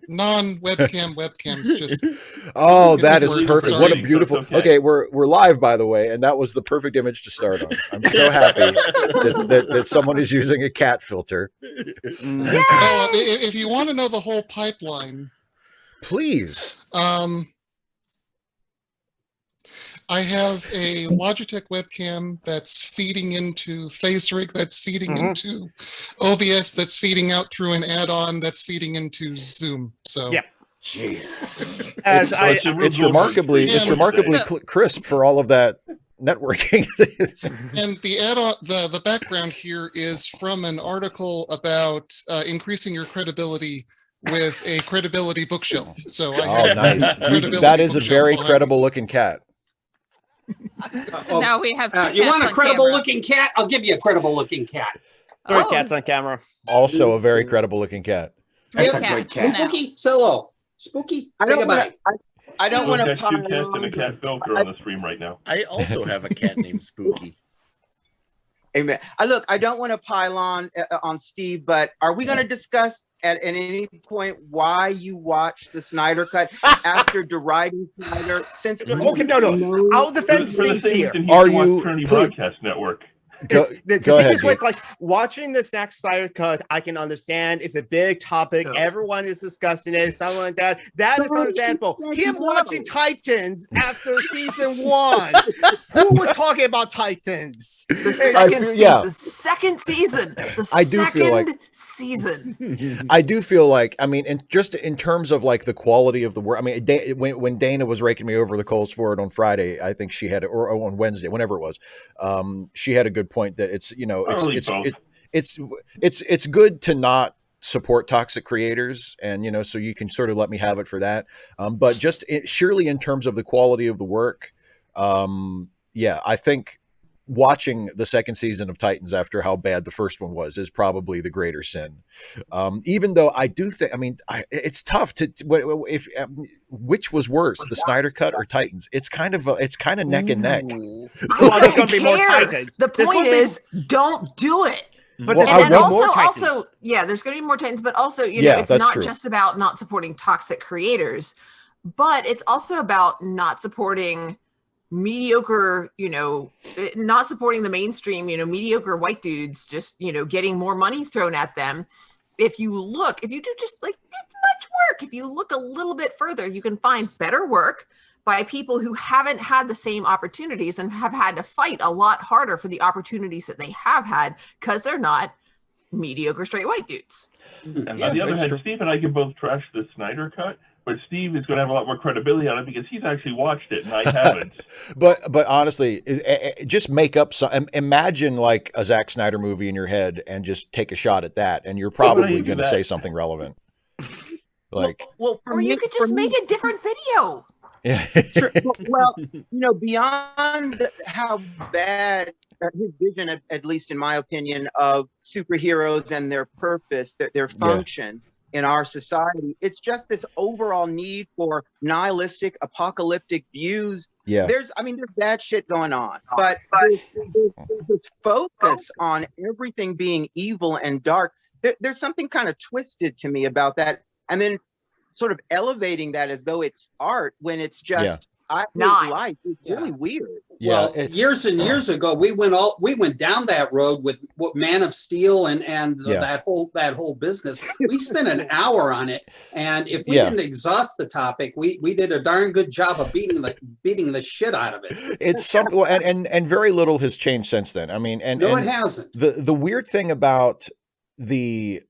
non-webcam webcams just. Oh, that is perfect. Sorry. What a beautiful. Okay, we're live, by the way, and that was the perfect image to start on. I'm so happy that someone is using a cat filter. Well, if you want to know the whole pipeline, please. I have a Logitech webcam that's feeding into FaceRig, that's feeding into OBS, that's feeding out through an add-on, that's feeding into Zoom. So yeah, it's remarkably crisp for all of that networking. And the add-on, the background here is from an article about increasing your credibility with a credibility bookshelf. So nice. That is a very credible looking cat. Now we have two you want a credible camera. looking cat? I'll give you a credible looking cat. Three cats on camera. Also a very credible looking cat. That's a great cat. Spooky, Solo. Spooky, say goodbye. I don't want to two cats and a cat filter on the stream right now. I also have a cat named Spooky. Amen. Look, I don't want to pile on Steve, but are we going to discuss at any point why you watched the Snyder Cut after deriding Snyder? Since okay, no, I'll defend Steve here. Are you Trinity Broadcast Network? Go ahead. Like watching the Zack Snyder Cut, I can understand it's a big topic. Everyone is discussing it, something like that. That is understandable. Him watching Titans after season 1. Who was talking about Titans? The second season. The second season. I do feel like season. I do feel like, I mean, just in terms of like the quality of the work. I mean, when Dana was raking me over the coals for it on Friday, I think she had it, or on Wednesday, whenever it was. She had a good point that it's, you know, it's good to not support toxic creators, and, you know, so you can sort of let me have it for that. But just surely in terms of the quality of the work, yeah, I think watching the second season of Titans after how bad the first one was is probably the greater sin. Even though I do think, I mean, it's tough to which was worse, the Snyder Cut or Titans? It's kind of neck and neck. Well, there's going to be more Titans. The point is, don't do it. But and also, yeah, there's going to be more Titans, but also, you know, it's not just about not supporting toxic creators, but it's also about not supporting mediocre, you know, not supporting the mainstream, you know, mediocre white dudes just, you know, getting more money thrown at them. If you do just like this much work, if you look a little bit further, you can find better work by people who haven't had the same opportunities and have had to fight a lot harder for the opportunities that they have had because they're not mediocre straight white dudes. And on the other hand, Steve and I can both trash the Snyder Cut, but Steve is going to have a lot more credibility on it because he's actually watched it and I haven't. but honestly, just make up some. Imagine like a Zack Snyder movie in your head and just take a shot at that, and you're probably going to say something relevant. Like, or you could just make a different video. Yeah. Sure. Well, you know, beyond how bad his vision, at least in my opinion, of superheroes and their purpose, their function in our society, it's just this overall need for nihilistic, apocalyptic views. Yeah. There's bad shit going on, but there's this focus on everything being evil and dark. There's something kind of twisted to me about that. And then sort of elevating that as though it's art when it's just life. It's really weird. Yeah, well, years and years ago, we went down that road with Man of Steel and that whole business. We spent an hour on it, and if we didn't exhaust the topic, we did a darn good job of beating the shit out of it. It's something, and very little has changed since then. I mean, it hasn't. The weird thing about the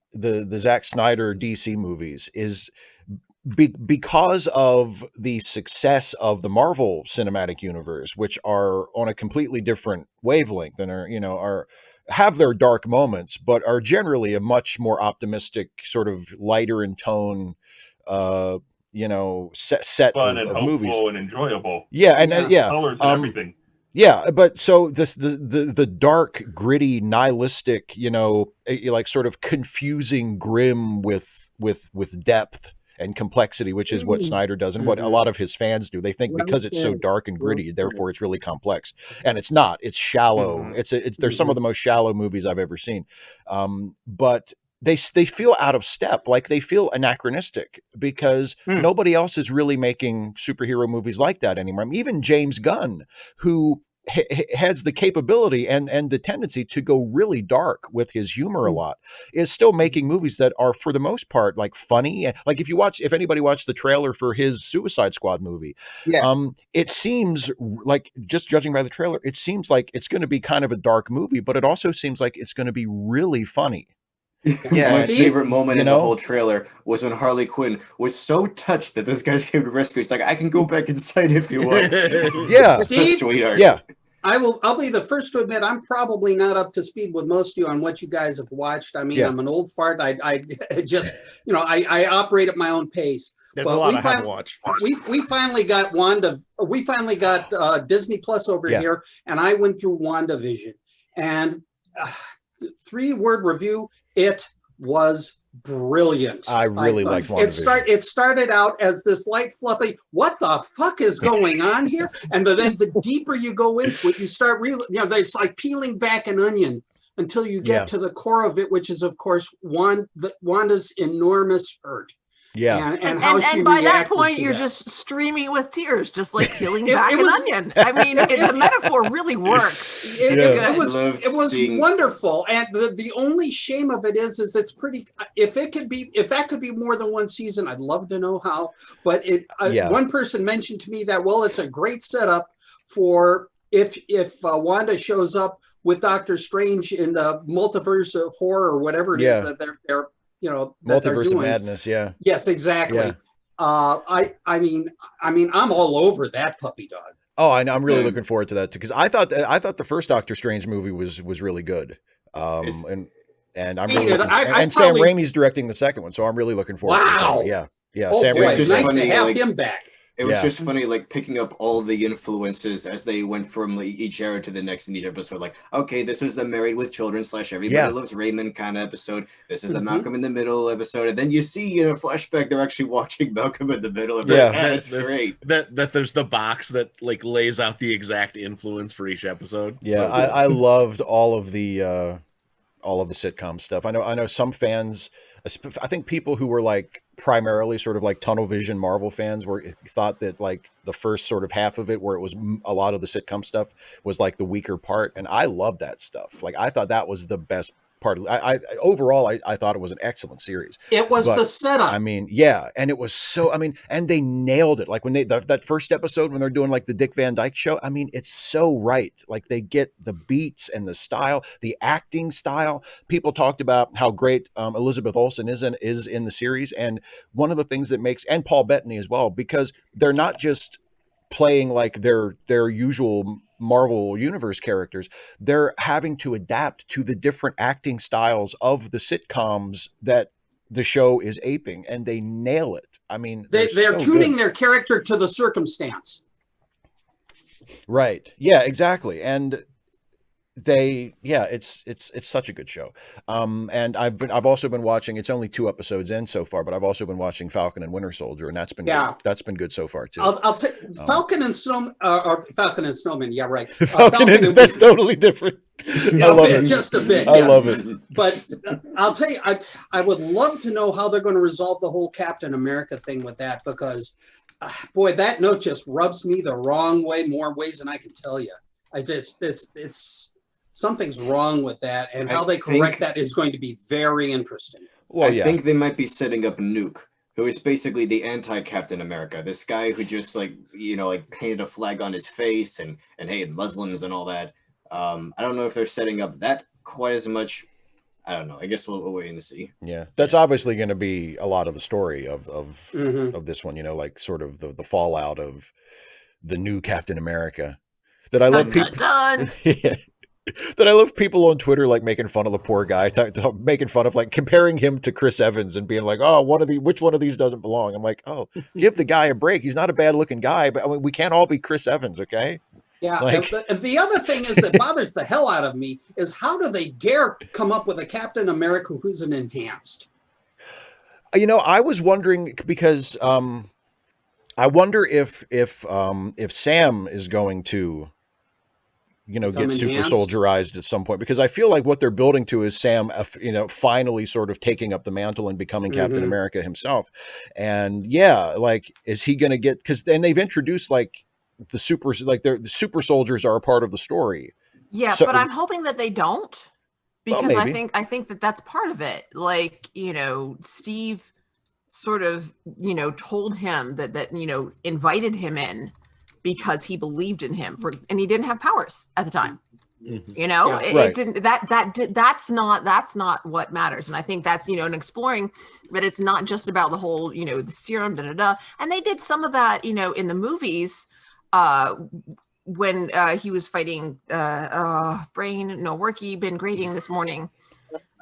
Zack Snyder DC movies is because of the success of the Marvel Cinematic Universe, which are on a completely different wavelength and have their dark moments, but are generally a much more optimistic, sort of lighter in tone, set fun of and movies, and enjoyable. Yeah, and colors and everything. Yeah, but so the dark, gritty, nihilistic, like sort of confusing, grim with depth and complexity, which is what Snyder does and what a lot of his fans do. They think because it's so dark and gritty, therefore it's really complex, and it's not. It's shallow. It's there's some of the most shallow movies I've ever seen. But they feel out of step, like they feel anachronistic, because nobody else is really making superhero movies like that anymore. I mean, even James Gunn, who has the capability and the tendency to go really dark with his humor a lot, is still making movies that are, for the most part, like funny. Like if anybody watched the trailer for his Suicide Squad movie, it seems like, just judging by the trailer, it seems like it's going to be kind of a dark movie, but it also seems like it's going to be really funny. Yeah, my favorite moment in the whole trailer was when Harley Quinn was so touched that this guy's came to rescue. He's like, I can go back inside if you want. Yeah, Steve, sweetheart. Yeah, I'll be the first to admit I'm probably not up to speed with most of you on what you guys have watched. I mean, I'm an old fart. I just, I operate at my own pace. There's a lot I haven't watched. We finally got we finally got Disney Plus over here, and I went through WandaVision, and 3-word review. It was brilliant. I really liked WandaVision. It started out as this light, fluffy, what the fuck is going on here? And then the deeper you go into it, you start really, it's like peeling back an onion until you get to the core of it, which is, of course, Wanda's enormous hurt. Yeah, and how she and by that reacted point, to you're that. just streaming with tears, just like peeling back an onion. I mean, the metaphor really works. It was wonderful, and the only shame of it is it's pretty. If that could be more than one season, I'd love to know how. But one person mentioned to me that it's a great setup for if Wanda shows up with Doctor Strange in the multiverse of horror or whatever it is that they're Multiverse of Madness. Yeah. Yes, exactly. Yeah. I mean, I'm all over that puppy dog. Oh, I'm really looking forward to that too, because I thought the first Doctor Strange movie was really good. And I'm really and Sam Raimi's directing the second one, so I'm really looking forward to it. Yeah. Sam Raimi. Nice to have him back. It was just funny, like picking up all the influences as they went from each era to the next in each episode. Like, okay, this is the Married with Children / Everybody Loves Raymond kind of episode. This is the Malcolm in the Middle episode. And then you see in a flashback, they're actually watching Malcolm in the Middle. And that's great. That there's the box that like lays out the exact influence for each episode. Yeah, so I loved all of the sitcom stuff. I know some fans, I think people who were like primarily sort of like tunnel vision Marvel fans thought that like the first sort of half of it, where it was a lot of the sitcom stuff, was like the weaker part. And I love that stuff. Like, I thought that was the best part of overall, I thought it was an excellent series. It was the setup. I mean, and it was so, and they nailed it. Like when that first episode, when they're doing like the Dick Van Dyke Show, I mean, it's so right. Like they get the beats and the style, the acting style. People talked about how great Elizabeth Olsen is in the series. And one of the things that makes, and Paul Bettany as well, because they're not just playing like their usual Marvel Universe characters, they're having to adapt to the different acting styles of the sitcoms that the show is aping, and they nail it. I mean, they're so tuning their character to the circumstance. Right. Yeah, exactly. And it's such a good show. And I've also been watching, it's only 2 episodes in so far, but I've also been watching Falcon and Winter Soldier, and that's been good. That's been good so far too. I'll take Falcon and Snowman, or Falcon and Snowman. Yeah, right. Falcon and that's totally different. I love it. Just a bit. I love it. But I'll tell you, I would love to know how they're going to resolve the whole Captain America thing with that, because boy, that note just rubs me the wrong way, more ways than I can tell you. It's something's wrong with that, and how they correct that is going to be very interesting. Well, I think they might be setting up Nuke, who is basically the anti-Captain America. This guy who just painted a flag on his face and hated Muslims and all that. I don't know if they're setting up that quite as much. I don't know. I guess we'll wait and see. Yeah, that's obviously going to be a lot of the story of this one. Like sort of the fallout of the new Captain America. That I love people. That I love people on Twitter like making fun of the poor guy, making fun of like comparing him to Chris Evans and being like, oh, which one of these doesn't belong? I'm like, oh, give the guy a break. He's not a bad looking guy, but I mean, we can't all be Chris Evans, okay? Yeah. The other thing is that bothers the hell out of me is how do they dare come up with a Captain America who's an enhanced? I was wondering because I wonder if Sam is going to get super soldierized at some point, because I feel like what they're building to is Sam, finally sort of taking up the mantle and becoming Captain America himself. And like, is he going to get, because then they've introduced like the super soldiers are a part of the story. Yeah. But I'm hoping that they don't, because I think that that's part of it. Like, Steve sort of, told him that, invited him in because he believed in him and he didn't have powers at the time. It didn't, that's not what matters. And I think that's, and exploring that it's not just about the whole, the serum, and they did some of that, in the movies, when he was fighting brain no worky been grading this morning,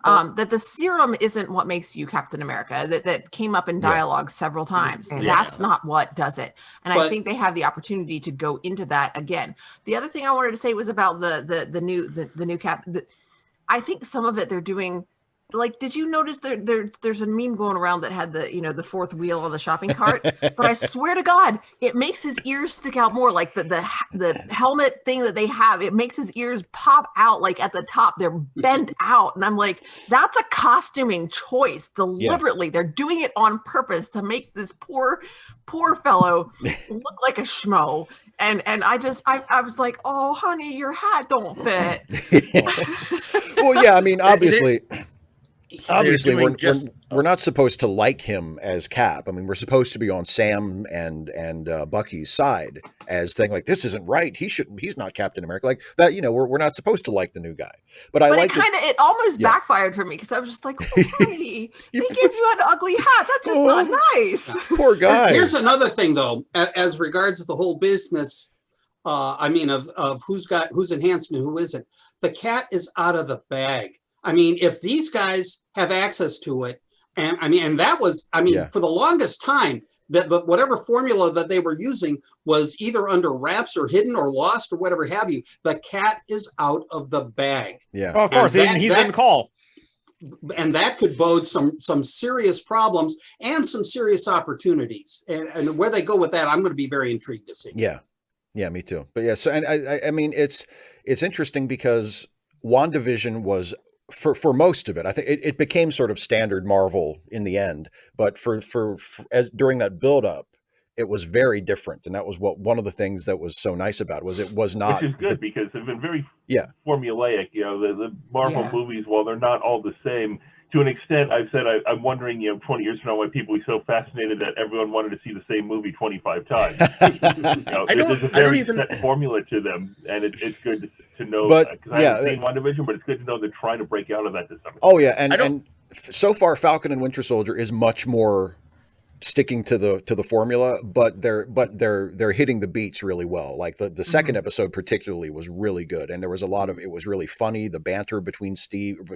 that the serum isn't what makes you Captain America. That came up in dialogue several times. That's not what does it. And I think they have the opportunity to go into that again. The other thing I wanted to say was about the new cap. I think some of it they're doing. Like, did you notice there's a meme going around that had the fourth wheel on the shopping cart? But I swear to God, it makes his ears stick out more. Like the helmet thing that they have, it makes his ears pop out. Like at the top, they're bent out, and I'm like, that's a costuming choice deliberately. Yeah. They're doing it on purpose to make this poor fellow look like a schmo. And I was like, oh honey, your hat don't fit. Well, yeah, I mean, obviously. Obviously, we're not supposed to like him as Cap. I mean, we're supposed to be on Sam and Bucky's side as saying like, this isn't right. He's not Captain America. Like that, we're not supposed to like the new guy. But it almost backfired for me, because I was just like, oh, honey, they gave you an ugly hat. That's just not nice. Poor guy. Here's another thing though, as regards to the whole business. Of who's enhanced and who isn't. The cat is out of the bag. I mean, if these guys have access to it, and that was, for the longest time, that whatever formula that they were using was either under wraps or hidden or lost or whatever have you. The cat is out of the bag. Yeah, of course, he's in call, and that could bode some serious problems and some serious opportunities. And where they go with that, I'm going to be very intrigued to see. Yeah, me too. But yeah, so and I mean, it's interesting because WandaVision was. For most of it, I think it became sort of standard Marvel in the end. But for as during that build up, it was very different, and that was one of the things that was so nice about it was not. Which is good because they've been very formulaic. The Marvel movies, while they're not all the same, to an extent, I've said I'm wondering, 20 years from now, why people are so fascinated that everyone wanted to see the same movie 25 times. There's a very set formula to them, and it's good to know. Because I haven't seen WandaVision, but it's good to know they're trying to break out of that to some extent. Oh yeah, and so far, Falcon and Winter Soldier is much more sticking to the formula, but they're hitting the beats really well. Like the second episode particularly was really good, and there was a lot of, it was really funny. The banter between Sam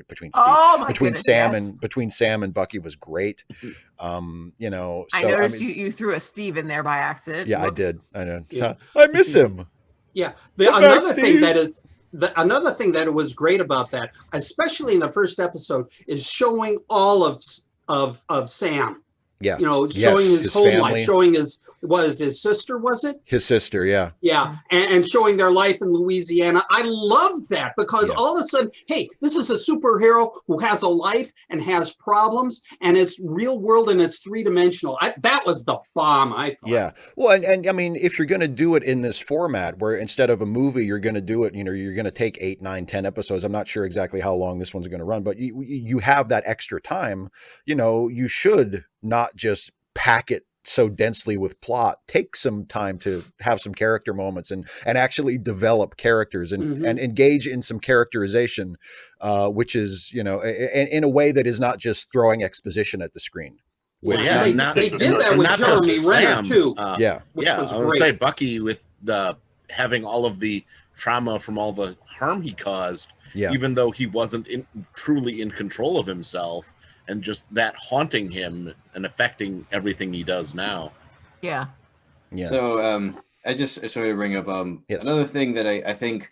and Bucky was great. I noticed you threw a Steve in there by accident. Yeah, whoops. I did. I know. So, I miss him. Yeah. Another thing that it was great about that, especially in the first episode, is showing all of Sam. Yeah. Showing his home life, showing his sister, was it? His sister, yeah. Yeah. And showing their life in Louisiana. I loved that because all of a sudden, hey, this is a superhero who has a life and has problems, and it's real world and it's three-dimensional. That was the bomb, I thought. Yeah. Well, and I mean, if you're going to do it in this format where instead of a movie, you're going to do it, you're going to take 8, 9, 10 episodes. I'm not sure exactly how long this one's going to run, but you have that extra time, you should not just pack it so densely with plot. Take some time to have some character moments and actually develop characters and engage in some characterization, which is, in a way that is not just throwing exposition at the screen. They did that with Jeremy Renner too. I would say Bucky with having all of the trauma from all the harm he caused, even though he wasn't truly in control of himself. And just that haunting him and affecting everything he does now. Yeah. So I just wanted to bring up another thing that I think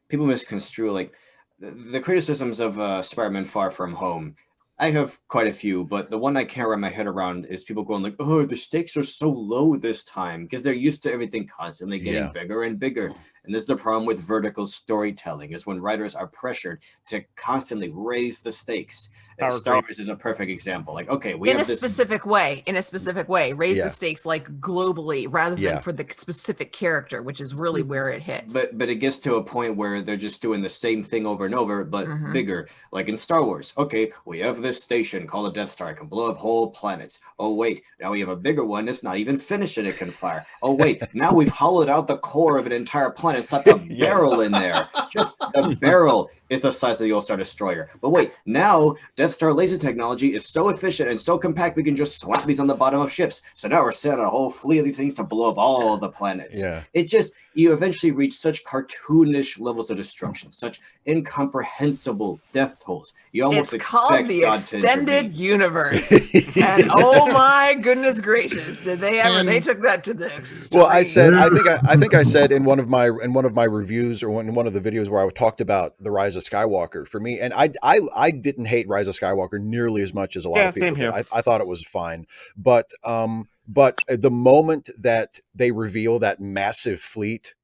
people misconstrue, like the criticisms of Spider-Man Far From Home. I have quite a few, but the one I can't wrap my head around is people going like, oh, the stakes are so low this time, because they're used to everything constantly getting bigger and bigger. And this is the problem with vertical storytelling, is when writers are pressured to constantly raise the stakes. And Star Wars is a perfect example. Like, okay, we have this specific way, raise the stakes like globally rather than for the specific character, which is really where it hits. But it gets to a point where they're just doing the same thing over and over, but bigger. Like in Star Wars, okay, we have this station called a Death Star. It can blow up whole planets. Oh, wait, now we have a bigger one. It's not even finished and it can fire. Oh, wait, now we've hollowed out the core of an entire planet. It's not the barrel in there. Just the barrel is the size of the All-Star Destroyer. But wait, now Death Star laser technology is so efficient and so compact we can just slap these on the bottom of ships. So now we're sending a whole fleet of these things to blow up all the planets. Yeah. It just, you eventually reach such cartoonish levels of destruction, such incomprehensible death tolls. You almost it's expect called the God extended universe. And oh my goodness gracious, did they ever? They took that to the extreme. Well, I think I said in one of my reviews or in one of the videos where I talked about the Rise of Skywalker for me, and I didn't hate Rise of Skywalker nearly as much as a lot of people. Same here. I thought it was fine, but the moment that they reveal that massive fleet,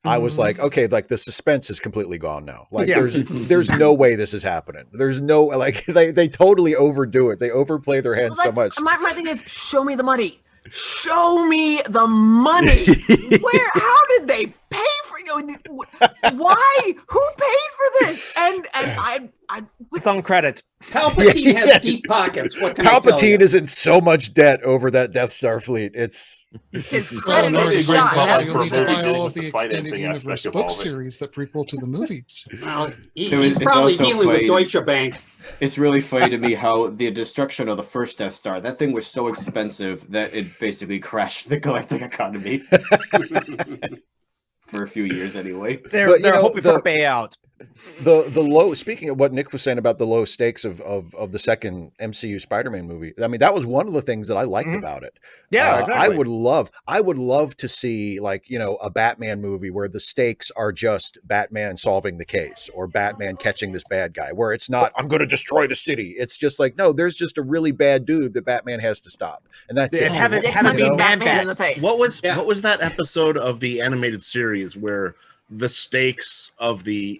I was like, okay, like the suspense is completely gone now. Like there's no way this is happening. There's no, like they totally overdo it. They overplay their hands so much. My thing is, show me the money. Show me the money. How did they pay for why? Who paid for this? And I it's on credit. Palpatine has deep pockets. What can I tell you? Palpatine is in so much debt over that Death Star fleet. It's his Well, credit is shot. you'll need to buy all of the extended universe book series that prequel to the movies. Well, he's probably dealing with Deutsche Bank. It's really funny to me how the destruction of the first Death Star, that thing was so expensive that it basically crashed the galactic economy. For a few years anyway. They're hoping for a payout. The low, speaking of what Nick was saying about the low stakes of the second MCU Spider-Man movie, I mean, that was one of the things that I liked about it. Yeah, exactly. I would love to see, like, a Batman movie where the stakes are just Batman solving the case or Batman catching this bad guy, where it's not, I'm going to destroy the city. It's just like, no, there's just a really bad dude that Batman has to stop. And that's it. Have it be Batman in the face. What was that episode of the animated series where the stakes of the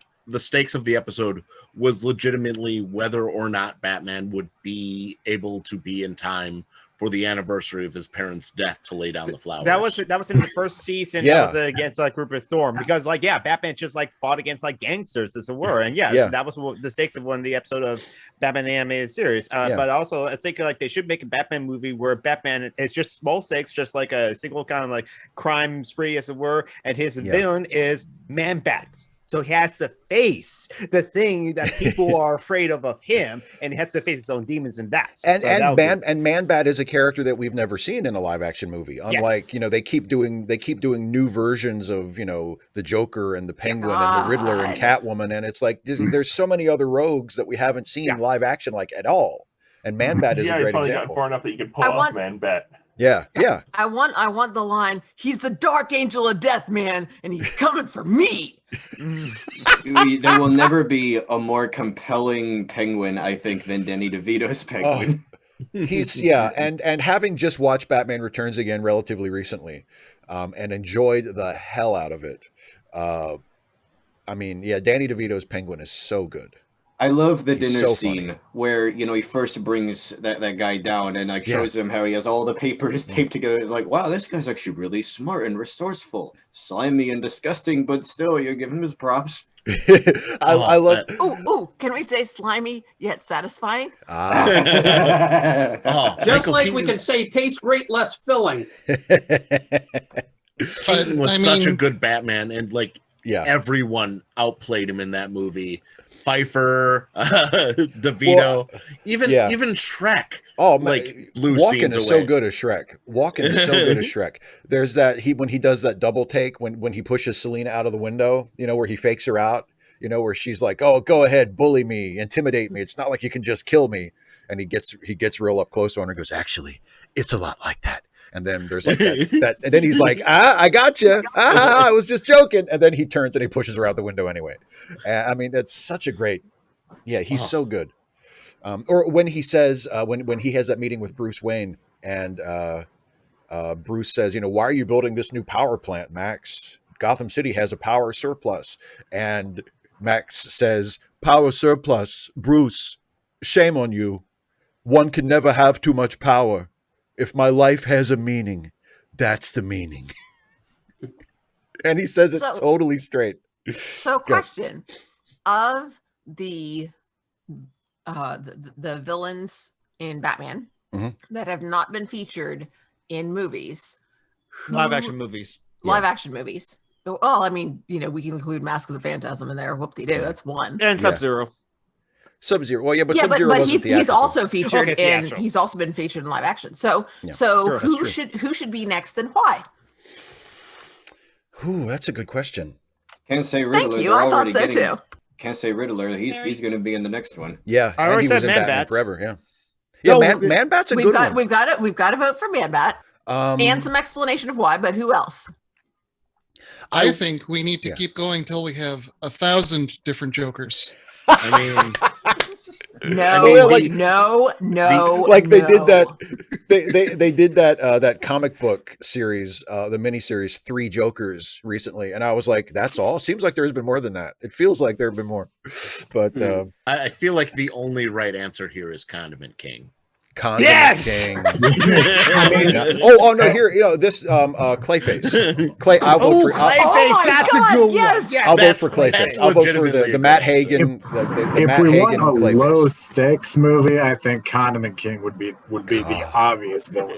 episode was legitimately whether or not Batman would be able to be in time for the anniversary of his parents' death to lay down the flowers? That was in the first season. Yeah. That was against Rupert Thorne, because Batman just fought against gangsters, as it were, and that was the stakes of one of the episode of Batman the Animated Series. But also, I think they should make a Batman movie where Batman is just small stakes, just like a single kind of crime spree, as it were, and his villain is Man-Bat. So he has to face the thing that people are afraid of him, and he has to face his own demons in that. And Man-Bat is a character that we've never seen in a live action movie. Unlike, they keep doing new versions of, the Joker and the Penguin and the Riddler and Catwoman, and it's like there's so many other rogues that we haven't seen live action at all. And Man-Bat is a great example. Got far enough that you can pull off Man-Bat. Yeah. I want the line, he's the dark angel of death, man, and he's coming for me. There will never be a more compelling Penguin, I think, than Danny DeVito's Penguin. He's and having just watched Batman Returns again relatively recently, and enjoyed the hell out of it. Danny DeVito's Penguin is so good. I love the dinner scene where, he first brings that guy down and shows him how he has all the papers taped together. It's like, wow, this guy's actually really smart and resourceful. Slimy and disgusting, but still, you're giving him his props. I love. Can we say slimy yet satisfying? Just like we can say tastes great, less filling. Keaton was such a good Batman, and everyone outplayed him in that movie. Pfeiffer, DeVito, even Shrek. Oh, blew Walken scenes is away. so good as Shrek. Walken is so good as Shrek. There's that when he does that double take when he pushes Selena out of the window, where he fakes her out, where she's like, "Oh, go ahead, bully me, intimidate me. It's not like you can just kill me." And he gets real up close on her and goes, "Actually, it's a lot like that." And then there's that, and then he's like, I got you. I was just joking. And then he turns and he pushes her out the window anyway. I mean, that's such a great, he's so good. Or when he says, when he has that meeting with Bruce Wayne and Bruce says, why are you building this new power plant, Max? Gotham City has a power surplus. And Max says, power surplus, Bruce, shame on you. One can never have too much power. If my life has a meaning, that's the meaning. And he says it totally straight. So question, of the villains in Batman that have not been featured in movies, live action movies. Oh, I mean, we can include Mask of the Phantasm in there. Whoop-de-doo, that's one. And Sub-Zero. Sub-Zero. Well, yeah, but Sub-Zero but wasn't he's also featured theatrical. he's also been featured in live action. So who should be next and why? Ooh, that's a good question. Can't say Riddler. Thank you. I thought so too. Can't say Riddler. He's going to be in the next one. Yeah, I already said Batman Forever. Yeah, yeah. Man-Bat's a good one. We've got to vote for Man-Bat and some explanation of why. But who else? I think we need to keep going till we have 1,000 different Jokers. I mean, no. Like they did that. They did that comic book series, the miniseries 3 Jokers recently, and I was like, that's all. Seems like there's been more than that. It feels like there have been more, but I feel like the only right answer here is Condiment King. Condiment King. Oh no! Here, this Clayface. I'll vote for Clayface. That's a good one. Yes. I'll vote for Clayface. I'll vote for the Matt Hagen. If we want a low stakes movie, I think Condiment King would be the obvious villain.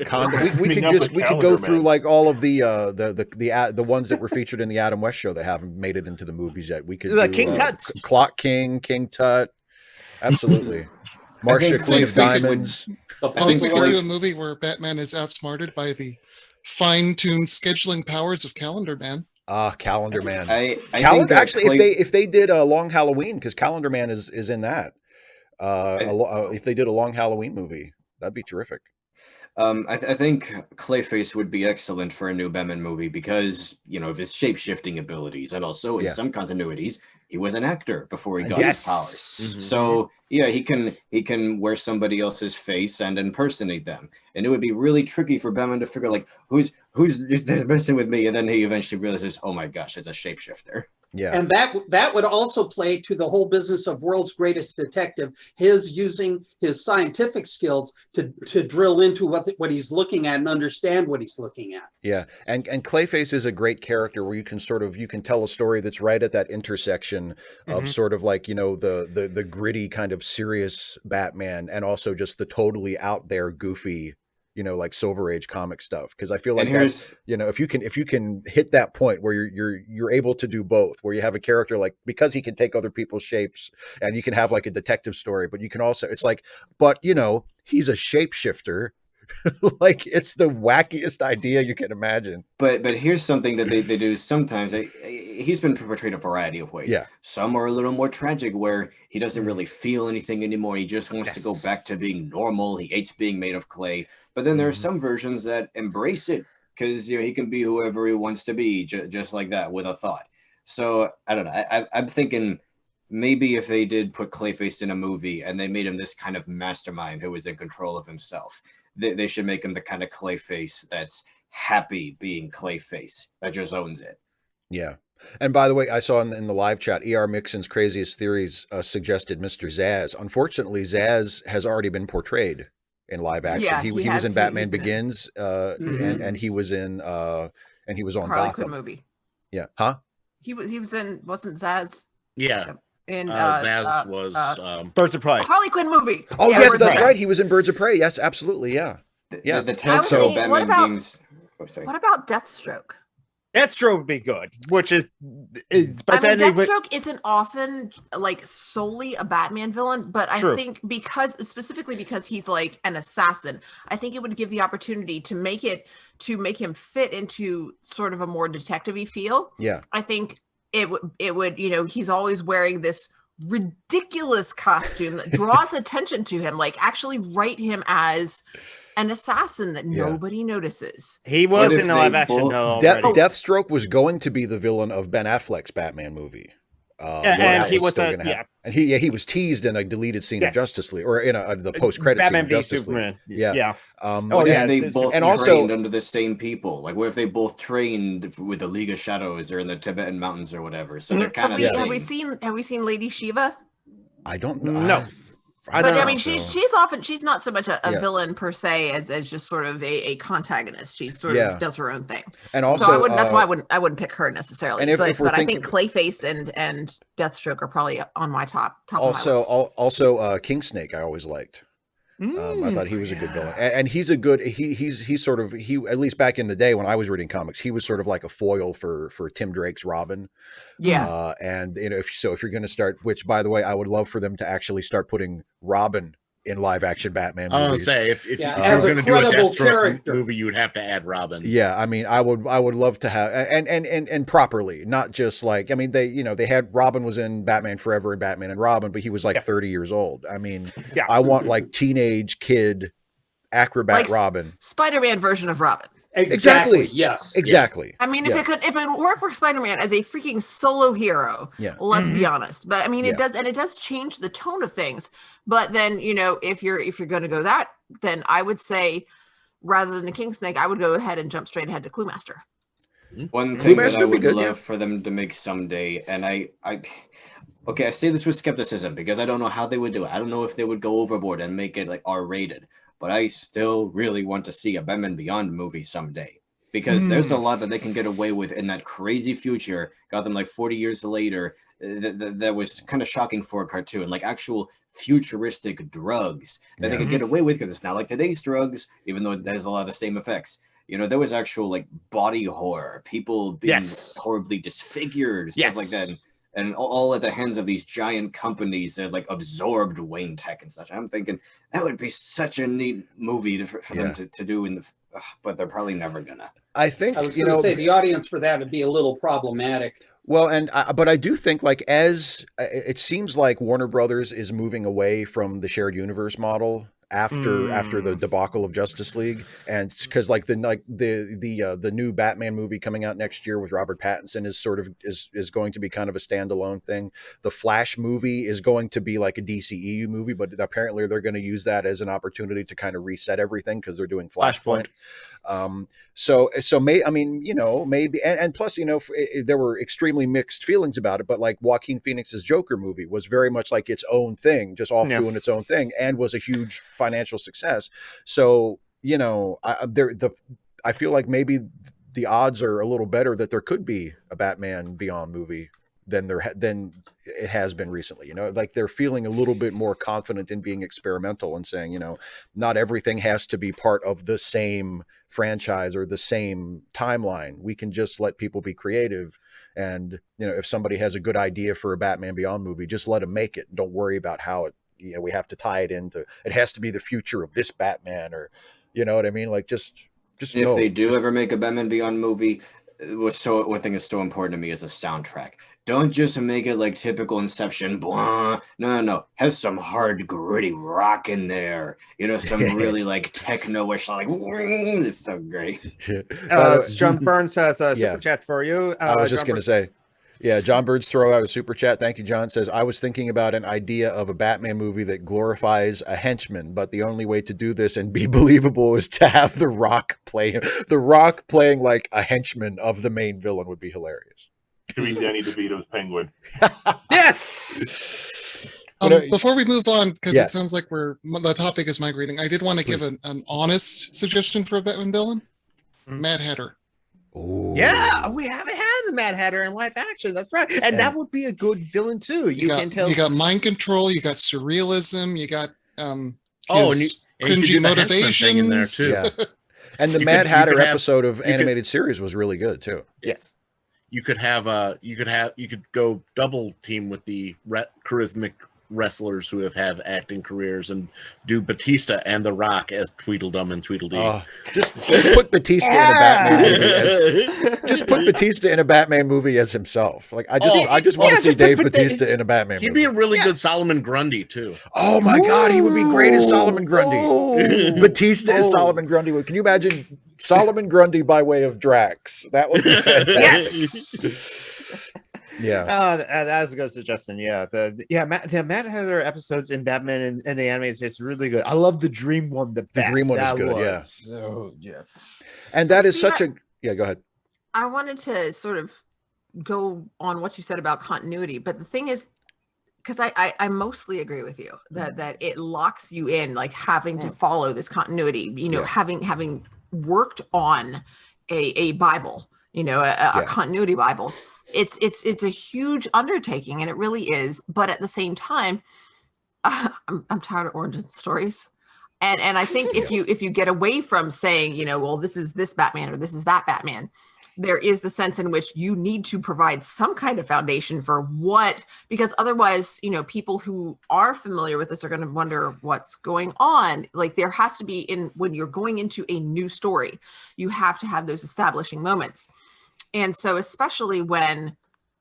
We could go through like all of the ones that were featured in the Adam West show that haven't made it into the movies yet. We could do King Tut, Clock King Tut, absolutely. Marcia, Queen of Diamonds. I think we could do a movie where Batman is outsmarted by the fine-tuned scheduling powers of Calendar Man. Calendar Man. I think actually, if they did a Long Halloween, because Calendar Man is in that. If they did a Long Halloween movie, that'd be terrific. I think Clayface would be excellent for a new Batman movie because, of his shape-shifting abilities, and also in some continuities, he was an actor before he got his powers. So he can wear somebody else's face and impersonate them, and it would be really tricky for Batman to figure like who's messing with me, and then he eventually realizes, oh my gosh, it's a shapeshifter. Yeah, and that would also play to the whole business of World's Greatest Detective, his using his scientific skills to drill into what he's looking at and understand what he's looking at. Yeah, and Clayface is a great character where you can tell a story that's right at that intersection of sort of like the gritty kind of serious Batman and also just the totally out there goofy like Silver Age comic stuff, because I feel like that's, if you can hit that point where you're able to do both, where you have a character like, because he can take other people's shapes and you can have like a detective story, but you can also, it's like, but he's a shapeshifter. Like it's the wackiest idea you can imagine. But here's something that they do sometimes. He's been portrayed a variety of ways. Yeah. Some are a little more tragic where he doesn't really feel anything anymore. He just wants to go back to being normal. He hates being made of clay. But then there are some versions that embrace it because he can be whoever he wants to be, just like that, with a thought. So I don't know. I'm thinking maybe if they did put Clayface in a movie and they made him this kind of mastermind who is in control of himself, they should make him the kind of Clayface that's happy being Clayface, that just owns it. Yeah. And by the way, I saw in the live chat, E.R. Mixon's Craziest Theories suggested Mr. Zaz. Unfortunately, Zaz has already been portrayed in live action. Yeah, he was in Batman Begins, and he was in and he was on Harley Gotham Quinn movie. Yeah, huh? He was in, wasn't Zaz? Yeah. In Zaz was Birds of Prey. Harley Quinn movie. Oh yes, that's right. He was in Birds of Prey. Yes, absolutely. Yeah. The Telltale Batman games. What about Deathstroke? Deathstroke would be good, which is but Deathstroke isn't often like solely a Batman villain, but I think specifically because he's like an assassin, I think it would give the opportunity to make him fit into sort of a more detective-y feel. Yeah. I think it would, he's always wearing this ridiculous costume that draws attention to him, like actually write him as an assassin that nobody notices. He was in the live action. Deathstroke was going to be the villain of Ben Affleck's Batman movie. and he was and he was teased in a deleted scene of Justice League, or in the post-credit scene of Justice League. Yeah. And they both trained under the same people. Like, what if they both trained with the League of Shadows or in the Tibetan mountains or whatever? So they're kind of. Have we seen Lady Shiva? I don't know. No. I mean, she's not so much a villain per se as just sort of a contagonist. She sort of does her own thing. And also, so that's why I wouldn't pick her necessarily. And but I think Clayface and Deathstroke are probably on my top. Also, King Snake I always liked. I thought he was a good villain, and he's a good. He's sort of at least back in the day when I was reading comics, he was sort of like a foil for Tim Drake's Robin. Yeah. And if you're going to start, which by the way, I would love for them to actually start putting Robin in live action Batman movies. I was say if you're going to do a Deathstroke movie, you would have to add Robin. Yeah, I mean, I would love to have and properly, not just like, I mean, they had Robin was in Batman Forever and Batman and Robin, but he was like 30 years old. I mean, I want like teenage kid acrobat like Robin, Spider-Man version of Robin. Exactly. Yes. Exactly. I mean, if it worked for Spider-Man as a freaking solo hero, let's be honest. But I mean, it does change the tone of things. But then, if you're going to go that, then I would say rather than the King Snake, I would go ahead and jump straight ahead to Clue Master. One thing that I would love for them to make someday, and I say this with skepticism because I don't know how they would do it. I don't know if they would go overboard and make it like R-rated. But I still really want to see a Batman Beyond movie someday because there's a lot that they can get away with in that crazy future. Got them like 40 years later. That was kind of shocking for a cartoon, like actual futuristic drugs that they could get away with because it's not like today's drugs, even though it has a lot of the same effects. There was actual like body horror, people being horribly disfigured, stuff like that. And all at the hands of these giant companies that like absorbed Wayne Tech and such. I'm thinking that would be such a neat movie for them to do but they're probably never gonna. I think I was going to say the audience for that would be a little problematic. Well, but I do think like as it seems like Warner Brothers is moving away from the shared universe model after the debacle of Justice League, and because like the new Batman movie coming out next year with Robert Pattinson is going to be kind of a standalone thing. The Flash movie is going to be like a DCEU movie, but apparently they're going to use that as an opportunity to kind of reset everything because they're doing Flashpoint. Maybe, and plus, there were extremely mixed feelings about it, but like Joaquin Phoenix's Joker movie was very much like its own thing, just off doing its own thing, and was a huge financial success. So, I feel like maybe the odds are a little better that there could be a Batman Beyond movie than it has been recently. Like they're feeling a little bit more confident in being experimental and saying, not everything has to be part of the same franchise or the same timeline. We can just let people be creative. And, if somebody has a good idea for a Batman Beyond movie, just let them make it. Don't worry about how it, we have to tie it into, it has to be the future of this Batman, or, you know what I mean? Like just if they do ever make a Batman Beyond movie, one thing that's so important to me is a soundtrack. Don't just make it like typical Inception. Blah. No. Have some hard, gritty rock in there. Some really like techno-ish. Like, it's so great. John Burns has a super chat for you. I was just going to say, John Burns throw out a super chat. Thank you, John. Says, I was thinking about an idea of a Batman movie that glorifies a henchman, but the only way to do this and be believable is to have The Rock play him. The Rock playing like a henchman of the main villain would be hilarious. To be Danny DeVito's Penguin. Yes. Before we move on, because it sounds like the topic is migrating, I did want to give an honest suggestion for a Batman villain. Mad Hatter. Ooh. Yeah, we haven't had the Mad Hatter in live action. That's right, and that would be a good villain too. You got mind control. You got surrealism. You got cringy motivation in there too. Yeah. And the Mad Hatter episode of animated series was really good too. Yes. You could go double team with the charismatic wrestlers who have acting careers and do Batista and The Rock as Tweedledum and Tweedledee. Just put Batista in a Batman movie. Just put Batista in a Batman movie as himself. Like I just want to see Dave Batista in a Batman movie. He'd be a really good Solomon Grundy too. Oh my God, he would be great as Solomon Grundy. Batista as Solomon Grundy. Can you imagine Solomon Grundy by way of Drax? That would be fantastic. Yes. As it goes to Justin, the Mad Hatter episodes in Batman and the animated, it's really good. I love the Dream one the best. The Dream one that is good, was, oh yes. And that is such a go ahead. I wanted to sort of go on what you said about continuity, but the thing is, because I mostly agree with you that it locks you in, like having to follow this continuity, having worked on a Bible, a continuity Bible. It's a huge undertaking, and it really is. But at the same time, I'm tired of origin stories. And I think if you get away from saying, well, this is this Batman or this is that Batman, there is the sense in which you need to provide some kind of foundation for what, because otherwise, people who are familiar with this are going to wonder what's going on. Like there has to be when you're going into a new story, you have to have those establishing moments. And so especially when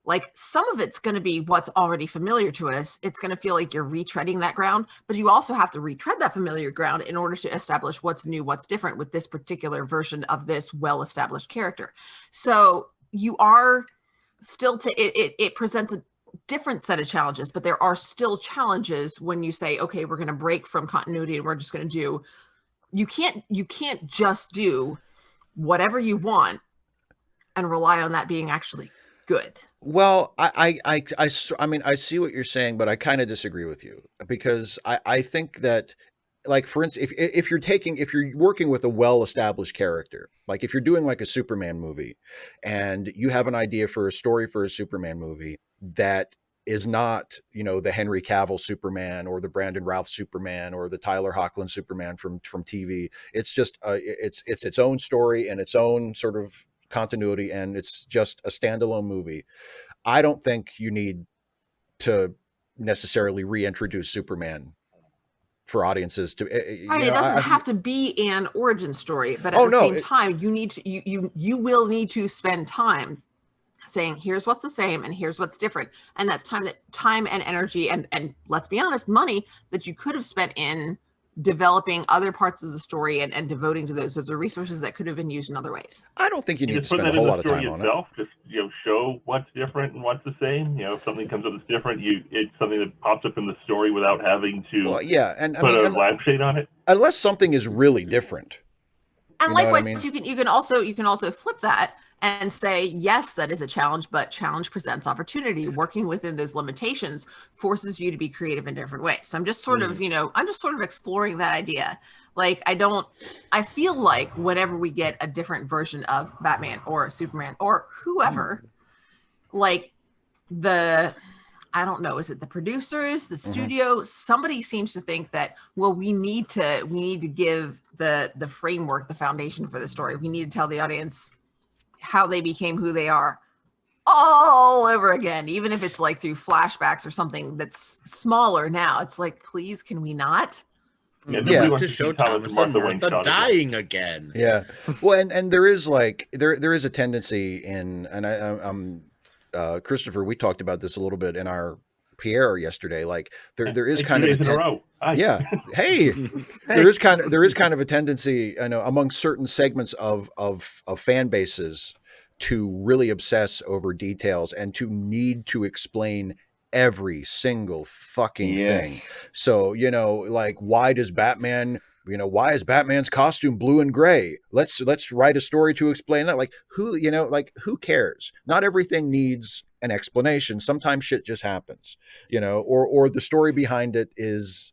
like some of it's going to be what's already familiar to us, it's going to feel like you're retreading that ground, but you also have to retread that familiar ground in order to establish what's new, what's different with this particular version of this well-established character. So you are still it presents a different set of challenges, but there are still challenges when you say, okay, we're going to break from continuity and we're just going to do, you can't just do whatever you want and rely on that being actually good. Well, I mean, I see what you're saying, but I kind of disagree with you because I think that, like, for instance, if you're working with a well-established character, like if you're doing like a Superman movie and you have an idea for a story for a Superman movie that is not, the Henry Cavill Superman or the Brandon Routh Superman or the Tyler Hoechlin Superman from TV. It's just it's its own story and its own sort of continuity, and it's just a standalone movie. I don't think you need to necessarily reintroduce Superman for audiences to. It doesn't have to be an origin story, but at the same time, you need to you will need to spend time saying here's what's the same and here's what's different, and that's time and energy and let's be honest, money that you could have spent in developing other parts of the story and devoting to those are resources that could have been used in other ways. I don't think you need to spend a whole lot of time on it. Just show what's different and what's the same. If something comes up that's different, it's something that pops up in the story without having to put a lampshade on it. Unless something is really different. And likewise, you can also flip that and say, yes, that is a challenge, but challenge presents opportunity. Working within those limitations forces you to be creative in different ways. So I'm just sort of, I'm just sort of exploring that idea. Like, I feel like whenever we get a different version of Batman or Superman or whoever, like I don't know, is it the producers, the studio? Somebody seems to think that, well, we need to give the framework, the foundation for the story. We need to tell the audience how they became who they are all over again, even if it's like through flashbacks or something that's smaller now. It's like, please, can we not? To show Thomas and Martha dying again. Yeah. Well, and there is like there is a tendency in, and I'm Christopher, we talked about this a little bit in our Pierre yesterday. Like there is kind of there is kind of a tendency, I know, among certain segments of fan bases to really obsess over details and to need to explain every single fucking thing. So, like, why is Batman's costume blue and gray? Let's write a story to explain that. Like, who cares? Not everything needs an explanation. Sometimes shit just happens, or the story behind it is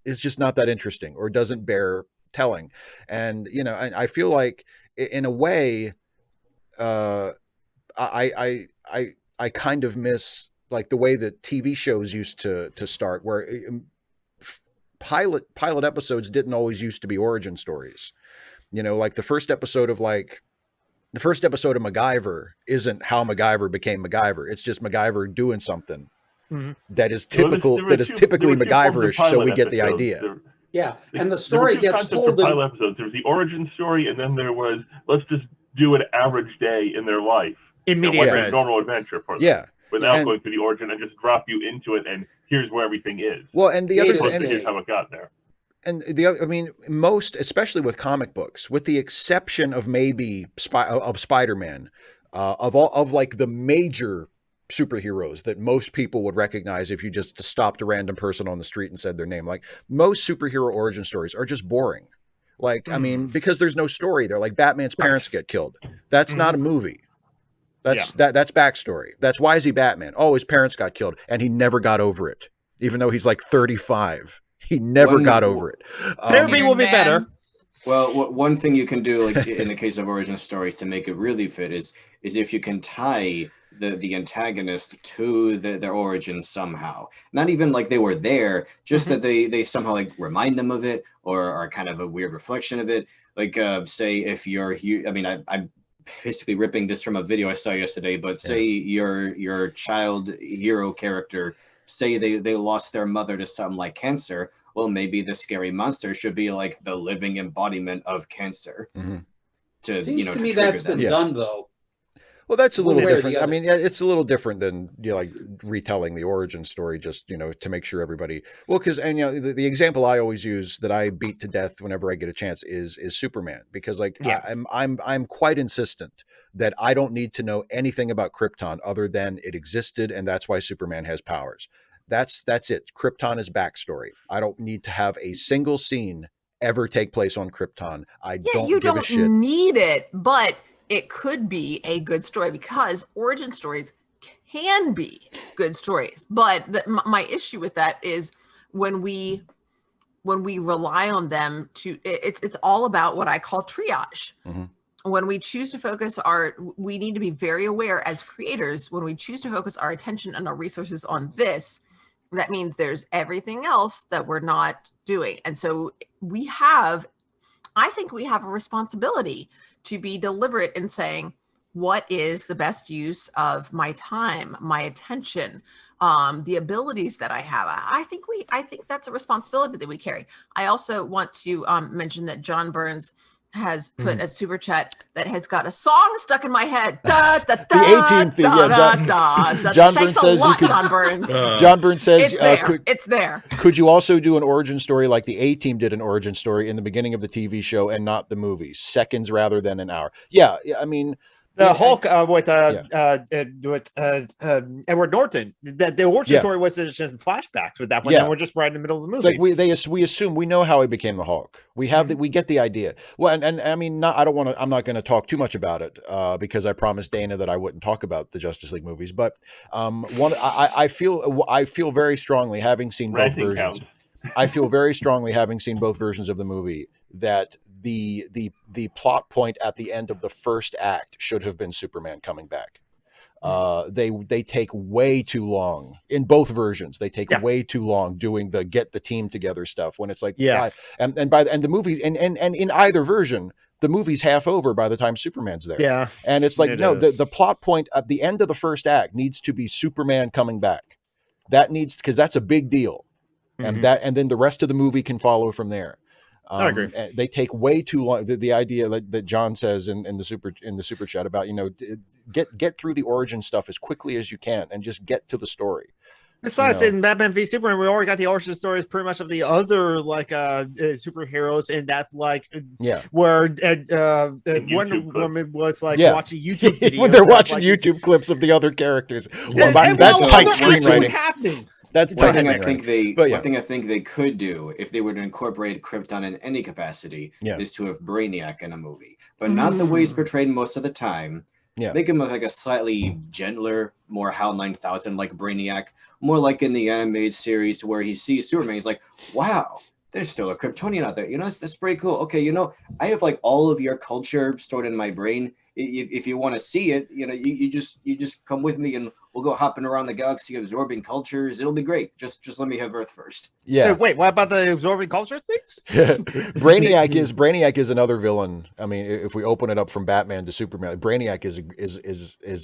just not that interesting or doesn't bear telling. And, I feel like in a way, I kind of miss like the way that TV shows used to start, where pilot episodes didn't always used to be origin stories. Like the first episode of MacGyver isn't how MacGyver became MacGyver. It's just MacGyver doing something that is typical, typically MacGyverish, so we get the idea. And the story gets told in pilot episodes. There was the origin story, and then there was, let's just do an average day in their life. Immediate normal adventure for them. Without going through the origin, and just drop you into it, and here's where everything is. Well, and the other thing, here's how it got there. And the other, I mean, most, especially with comic books, with the exception of maybe of Spider-Man, of like the major superheroes that most people would recognize if you just stopped a random person on the street and said their name. Like most superhero origin stories are just boring. Like, I mean, because there's no story there. Like Batman's parents get killed. That's not a movie. That's backstory. That's why is he Batman? Oh, his parents got killed and he never got over it. Even though he's like 35, he never got over it. Therapy will be better. Well, one thing you can do, like in the case of origin stories, to make it really fit is if you can tie the antagonist to their origins somehow. Not even like they were there, just that they somehow like remind them of it or are kind of a weird reflection of it. Like say if you're I mean, I'm basically ripping this from a video I saw yesterday, but say your child hero character, say they lost their mother to something like cancer. Well, maybe the scary monster should be like the living embodiment of cancer. Seems to me that's been done though. Well, that's a little different. I mean, it's a little different than like retelling the origin story, just to make sure everybody. Well, because the example I always use that I beat to death whenever I get a chance is Superman, because like I'm quite insistent that I don't need to know anything about Krypton other than it existed, and that's why Superman has powers. That's it. Krypton is backstory. I don't need to have a single scene ever take place on Krypton. I don't give a shit. You don't need it, but it could be a good story because origin stories can be good stories. But my issue with that is when we rely on them to, it's all about what I call triage. When we choose to focus we need to be very aware as creators, when we choose to focus our attention and our resources on this, that means there's everything else that we're not doing. And so I think we have a responsibility to be deliberate in saying, what is the best use of my time, my attention, the abilities that I have? I think that's a responsibility that we carry. I also want to mention that John Burns has put a super chat that has got a song stuck in my head. Da, da, da, the A-Team theme. John Burns says John Burns. John Burns says it's there. Could you also do an origin story like the A-Team did an origin story in the beginning of the TV show and not the movie, seconds rather than an hour? Yeah, I mean. The Hulk with Edward Norton. The origin story was just flashbacks with that one. And we're just right in the middle of the movie. It's like we assume we know how he became the Hulk. We have we get the idea. Well, and I mean, I'm not going to talk too much about it because I promised Dana that I wouldn't talk about the Justice League movies. But I feel very strongly having seen both versions. I feel very strongly having seen both versions of the movie that the plot point at the end of the first act should have been Superman coming back. They take way too long in both versions. They take way too long doing the get the team together stuff when it's like and the movie and in either version the movie's half over by the time Superman's there. And it's like the plot point at the end of the first act needs to be Superman coming back. That needs, because that's a big deal. And then the rest of the movie can follow from there. I agree. They take way too long. The idea that John says in the super chat about get through the origin stuff as quickly as you can and just get to the story. Besides, in Batman v Superman, we already got the origin stories pretty much of the other superheroes in that where Wonder Woman was watching YouTube videos when they're watching YouTube clips of the other characters. That's tight screenwriting. Happening. That's one thing I think they could do if they were to incorporate Krypton in any capacity is to have Brainiac in a movie, but not the way he's portrayed most of the time. Make him look like a slightly gentler, more HAL 9000 like Brainiac, more like in the animated series where he sees Superman. He's like, wow, there's still a Kryptonian out there. That's pretty cool. Okay, I have like all of your culture stored in my brain. If you want to see it, you just come with me and we'll go hopping around the galaxy absorbing cultures. It'll be great. Just let me have Earth first. Yeah. Wait, what about the absorbing culture things? Brainiac is another villain. I mean, if we open it up from Batman to Superman, Brainiac is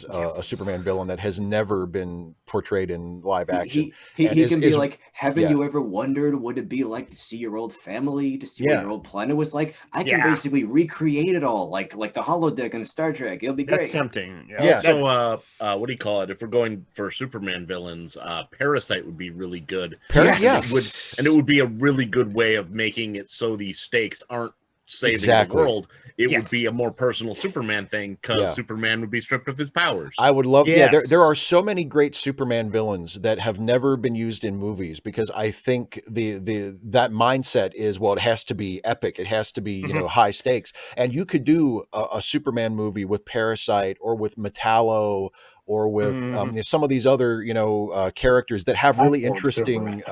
a Superman villain that has never been portrayed in live action. He can be like, haven't you ever wondered what it'd be like to see your old family, to see what your old planet was like? I can basically recreate it all, like the holodeck in Star Trek. It'll be great. That's tempting. So, what do you call it? If we're going for Superman villains, Parasite would be really good. Yes. And it would be a really good way of making it so the stakes aren't saving the world. It would be a more personal Superman thing because Superman would be stripped of his powers. I would love, there are so many great Superman villains that have never been used in movies because I think that mindset is, well, it has to be epic. It has to be, you know, high stakes. And you could do a Superman movie with Parasite or with Metallo or with some of these other, you know, characters that have really interesting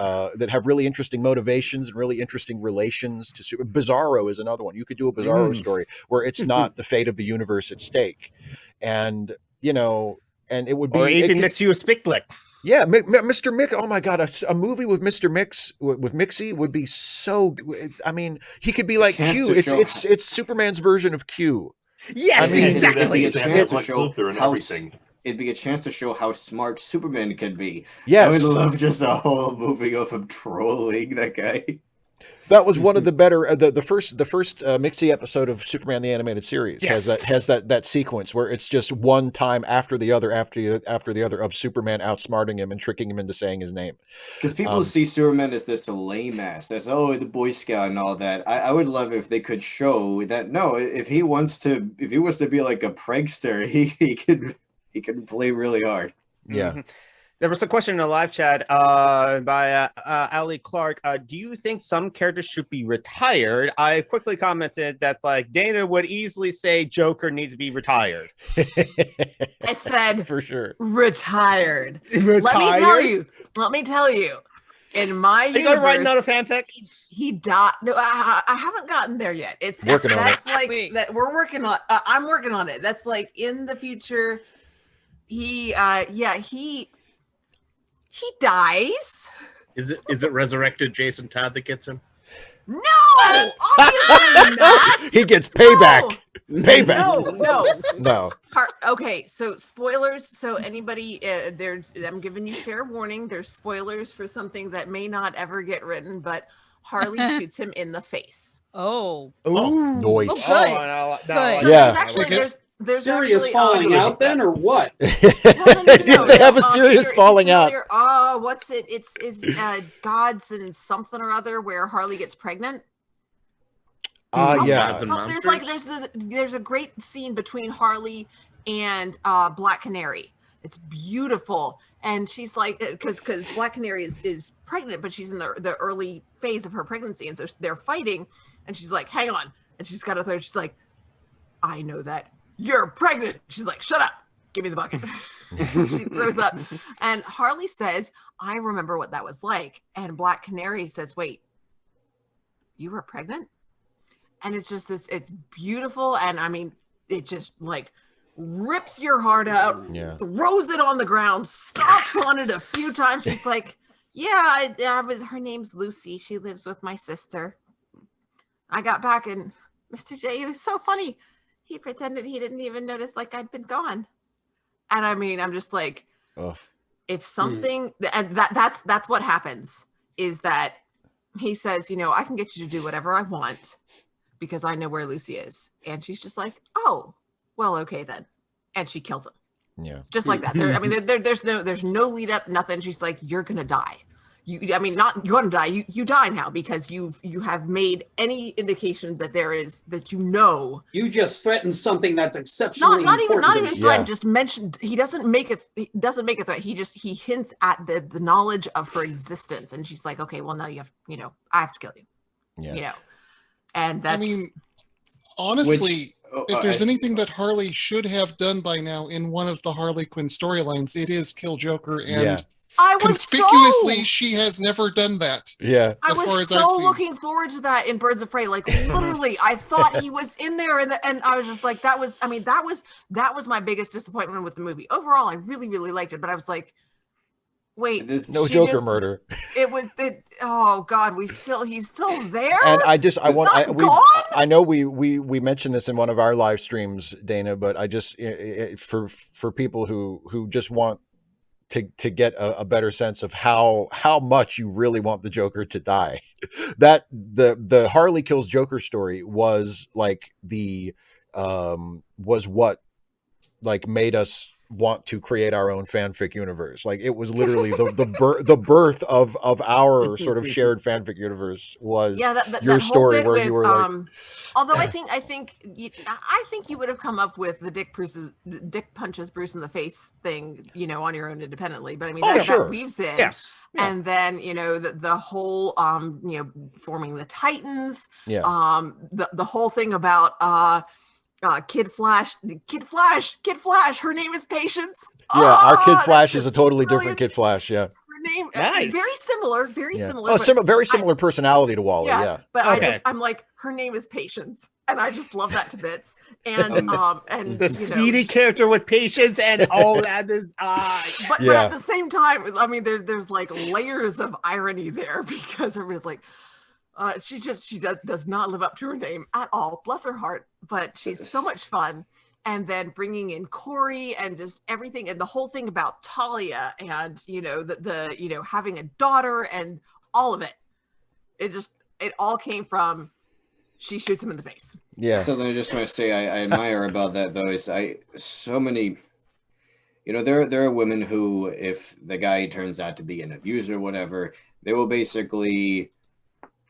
motivations and really interesting relations to Bizarro is another one. You could do a Bizarro story where it's not the fate of the universe at stake, and you know, and it would be, or even Monsieur Spicklick. Yeah, Mr. Mick. Oh my God, a movie with Mr. Mix with Mixie would be so. I mean, he could be like Q. It's Superman's version of Q. Yes, exactly. It'd be a chance to show how smart Superman can be. Yes. I would love just a whole movie of him trolling that guy. That was one of the better the first Mixie episode of Superman the Animated Series has that sequence where it's just one time after the other of Superman outsmarting him and tricking him into saying his name. Because people see Superman as this lame ass, as the Boy Scout and all that. I would love if they could show that no, if he wants to be like a prankster, he can play really hard. Yeah. There was a question in the live chat by Ali Clark. Do you think some characters should be retired? I quickly commented that like Dana would easily say Joker needs to be retired. I said for sure retired. Let me tell you. In my universe, you going to write another fanfic? He died. No, I haven't gotten there yet. Working on it. Like that. We're working on. I'm working on it. That's like in the future. He dies. Is it resurrected Jason Todd that gets him? No, obviously not. He gets payback. No. Payback. No. Okay, so spoilers. So anybody, I'm giving you fair warning. There's spoilers for something that may not ever get written, but Harley shoots him in the face. Oh. Nice. Oh, good. Yeah. There's serious falling out then, or what? No. They have a serious falling out. What's it? It's Gods and something or other where Harley gets pregnant. Yeah. There's a great scene between Harley and Black Canary. It's beautiful, and she's like, because Black Canary is pregnant, but she's in the early phase of her pregnancy, and so they're fighting, and she's like, "Hang on," and she's got a third. She's like, "I know that. You're pregnant." She's like, "Shut up. Give me the bucket." She throws up. And Harley says, "I remember what that was like." And Black Canary says, "Wait, you were pregnant?" And it's just it's beautiful. And I mean, it just like rips your heart out, throws it on the ground, stomps on it a few times. She's like, "Yeah, her name's Lucy. She lives with my sister. I got back and Mr. J, it was so funny. He pretended he didn't even notice like I'd been gone." And I mean, I'm just like, if something, and that's what happens is that he says, "I can get you to do whatever I want because I know where Lucy is." And she's just like, "Oh, well, okay then." And she kills him. Yeah. Just like that. There's no lead up, nothing. She's like, "You're going to die. Not you're gonna die. You die now because you have made any indication that you just threatened something that's exceptionally not important. even threatened. Just mentioned. He doesn't make a threat. He hints at the knowledge of her existence, and she's like, "Okay, well now you have I have to kill you." Yeah. And that's. I mean, honestly, if there's anything that Harley should have done by now in one of the Harley Quinn storylines, it is kill Joker and. Conspicuously, she has never done that. Yeah. I was so looking forward to that in Birds of Prey. Like literally, I thought he was in there, and I was just like, that was my biggest disappointment with the movie. Overall, I really, really liked it, but I was like, wait, there's no Joker murder. Oh God, he's still there. And I know we mentioned this in one of our live streams, Dana, but I just for people who just want to get a better sense of how much you really want the Joker to die. That the Harley kills Joker story was like was what like made us want to create our own fanfic universe. Like it was literally the birth of our sort of shared fanfic universe was your story where you were like, although I think you would have come up with the dick punches Bruce in the face thing, you know, on your own independently. But I mean, that weaves in. Yes. Yeah. And then, you know, the whole, you know, forming the Titans, the whole thing about, Kid Flash, her name is Patience. Yeah, our Kid Flash is a totally different Kid Flash. Yeah. Her name, nice. very similar. Oh, very similar personality to Wally. Yeah. But I'm like, her name is Patience, and I just love that to bits. And and the Speedy character with Patience and all that is but at the same time, I mean, there's like layers of irony there because everybody's like, she does not live up to her name at all. Bless her heart, but she's so much fun. And then bringing in Corey and just everything, and the whole thing about Talia, and you know the you know, having a daughter and all of it. It all came from she shoots him in the face. Yeah. So then I just want to say I admire about that though is so many. You know, there are women who, if the guy turns out to be an abuser or whatever, they will basically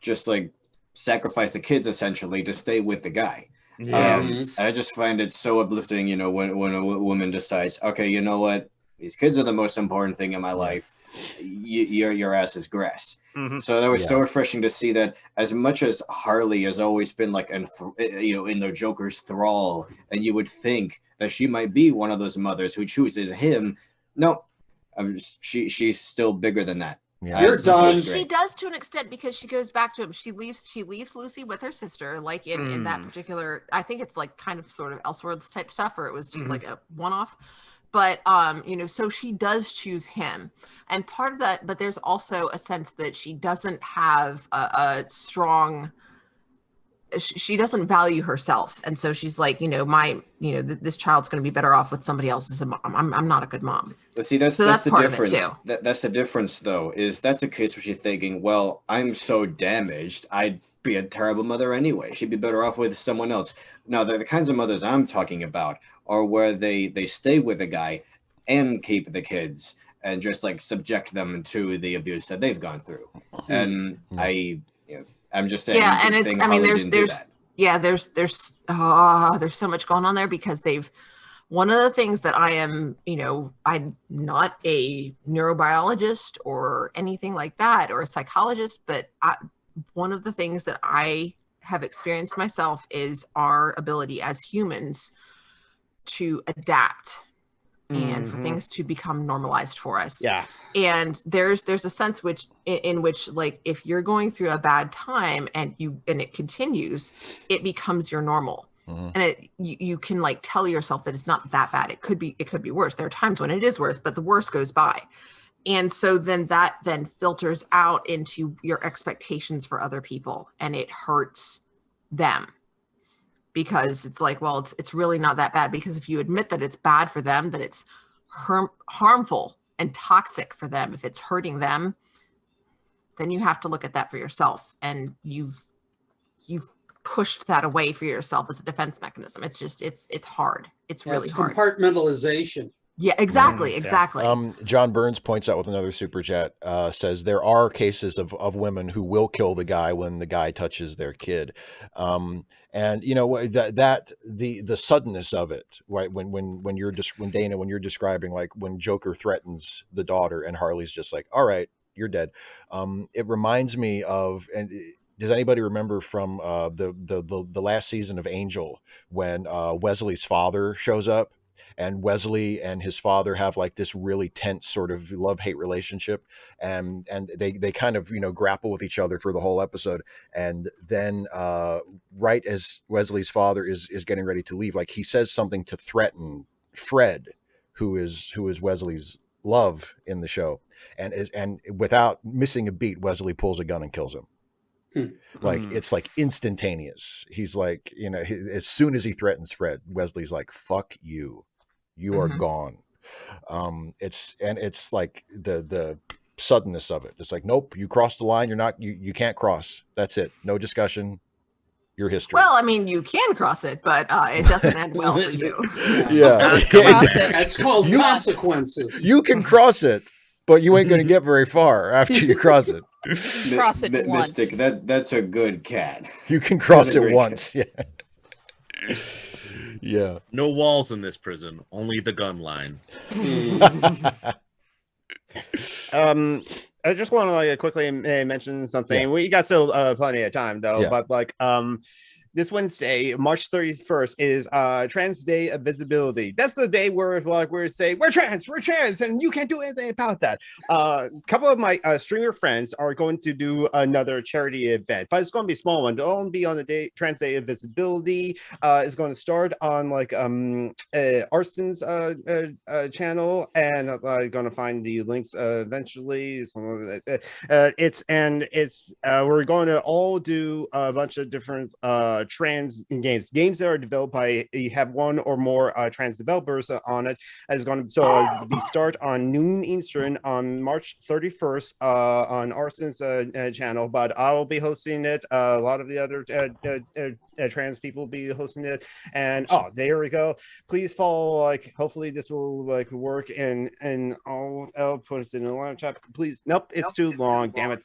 just like sacrifice the kids essentially to stay with the guy. I just find it so uplifting, you know, when a woman decides, okay, you know what, these kids are the most important thing in my life. Your ass is grass. So that was so refreshing to see that. As much as Harley has always been like in the Joker's thrall, and you would think that she might be one of those mothers who chooses him. No, she's still bigger than that. Yeah. You're done. She does to an extent because she goes back to him. She leaves Lucy with her sister, like in that particular. I think it's like kind of sort of Elseworlds type stuff, or it was just like a one-off. But you know, so she does choose him, and part of that. But there's also a sense that she doesn't have a strong. She doesn't value herself, and so she's like, this child's going to be better off with somebody else as a mom. I'm not a good mom. But see, that's the difference. That's the difference, though. Is that's a case where she's thinking, well, I'm so damaged, I'd be a terrible mother anyway. She'd be better off with someone else. Now, the kinds of mothers I'm talking about are where they stay with a guy and keep the kids and just like subject them to the abuse that they've gone through. And I'm just saying. Yeah, and it's. I mean, there's so much going on there because they've. One of the things that I am, I'm not a neurobiologist or anything like that, or a psychologist, but one of the things that I have experienced myself is our ability as humans to adapt and for things to become normalized for us. Yeah. And there's a sense in which like if you're going through a bad time and it continues, it becomes your normal. And you can like tell yourself that it's not that bad. It could be worse. There are times when it is worse, but the worst goes by. And so then that filters out into your expectations for other people, and it hurts them. Because it's like, well, it's really not that bad. Because if you admit that it's bad for them, that it's harmful and toxic for them, if it's hurting them, then you have to look at that for yourself. And you've pushed that away for yourself as a defense mechanism. It's just, it's hard. It's really hard. Compartmentalization. Yeah, exactly. John Burns points out with another super chat, says there are cases of women who will kill the guy when the guy touches their kid. And the suddenness of it, right? When you're describing like when Joker threatens the daughter and Harley's just like, all right, you're dead. It reminds me of, and does anybody remember from the last season of Angel when Wesley's father shows up? And Wesley and his father have like this really tense sort of love-hate relationship, and they kind of grapple with each other through the whole episode. And then right as Wesley's father is getting ready to leave, like he says something to threaten Fred, who is Wesley's love in the show, and without missing a beat, Wesley pulls a gun and kills him. Like it's like instantaneous. He's like, as soon as he threatens Fred, Wesley's like, "Fuck you. You are gone." It's like the suddenness of it. It's like, nope, you crossed the line. You can't cross. That's it. No discussion. your history. Well, I mean, you can cross it, but it doesn't end well for you. That's called consequences. You can cross it, but you ain't going to get very far after you cross it. Cross it once. Mystic, that's a good cat. You can cross it once. Yeah. Yeah. No walls in this prison, only the gun line. I just want to like quickly mention something. Yeah. We got still plenty of time though, but like this Wednesday, March 31st, is Trans Day of Visibility. That's the day where like we're saying we're trans, and you can't do anything about that. A couple of my streamer friends are going to do another charity event, but it's going to be a small one. It'll be on the day Trans Day of Visibility. It's going to start on like Arson's channel, and I'm going to find the links eventually. We're going to all do a bunch of different trans games that are developed by, you have one or more trans developers on it. It's going to be start on noon Eastern on March 31st on Arson's channel, but I will be hosting it. A lot of the other trans people will be hosting it, and there we go. Please follow, like, hopefully this will like work, and I'll put it in the live chat. Please, nope, it's too long, damn it.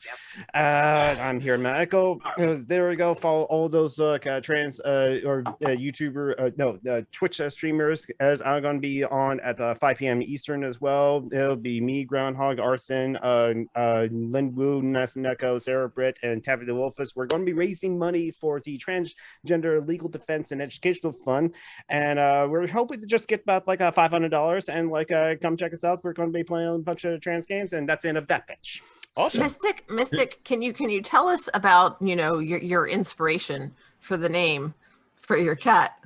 I'm here, Michael. There we go. Follow all those trans or YouTuber Twitch streamers, as I'm going to be on at 5 p.m. Eastern as well. It'll be me, Groundhog, Arson, Lin Wu, Nasaneko, Sarah Britt, and Taffy the Wolfus. We're going to be raising money for the Transgender Legal Defense and Educational Fund, and we're hoping to just get about like $500, and like come check us out. We're going to be playing a bunch of trans games, and that's the end of that pitch. Awesome. Mystic, can you tell us about your inspiration for the name for your cat?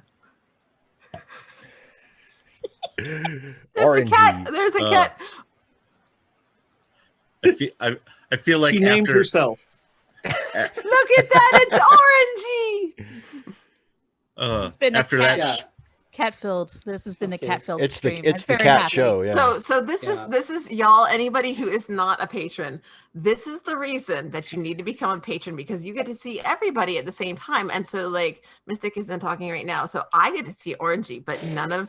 There's a cat. I feel like she named herself. Look at that! It's orangey. After that. Cat-filled. This has been a cat-filled stream. It's the cat happy. Show. Yeah. So this is y'all. Anybody who is not a patron, this is the reason that you need to become a patron, because you get to see everybody at the same time. And so like Mystic isn't talking right now, so I get to see Orangey, but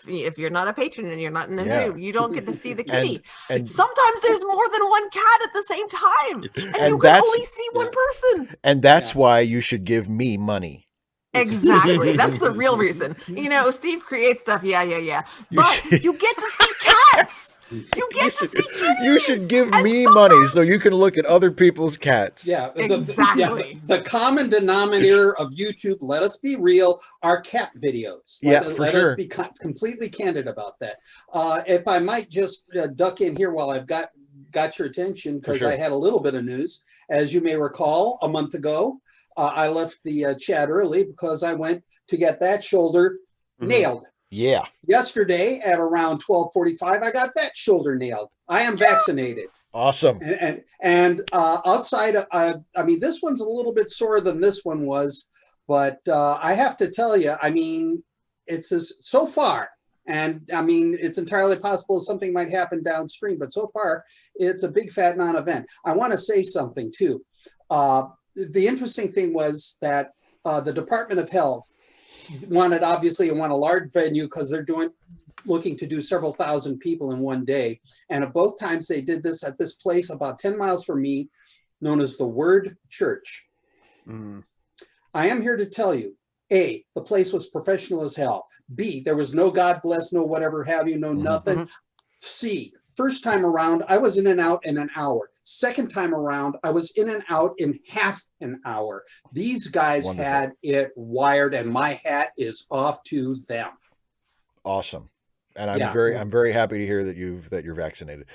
if you're not a patron and you're not in the Zoom, you don't get to see the kitty. And sometimes there's more than one cat at the same time, and you can only see one person. And that's why you should give me money. Exactly. That's the real reason. Steve creates stuff. Yeah. But you get to see cats. You get to see kitties. You should give me money so you can look at other people's cats. Yeah, exactly. The common denominator of YouTube, let us be real, are cat videos. Let us be completely candid about that. If I might just duck in here while I've got your attention, because I had a little bit of news. As you may recall, a month ago, I left the chat early because I went to get that shoulder nailed. Yeah. Yesterday at around 12:45, I got that shoulder nailed. I am vaccinated. Awesome. And outside, I mean, this one's a little bit sorer than this one was, but I have to tell you, I mean, it's so far. And I mean, it's entirely possible something might happen downstream, but so far, it's a big fat non-event. I want to say something too. The interesting thing was that the Department of Health wanted a large venue because they're looking to do several thousand people in one day. And at both times they did this at this place about 10 miles from me, known as the Word Church. I am here to tell you, A, the place was professional as hell. B, there was no God bless, no whatever have you, no nothing. C, first time around, I was in and out in an hour. Second time around, I was in and out in half an hour. These guys had it wired, and my hat is off to them. Awesome. And I'm very happy to hear that you're vaccinated.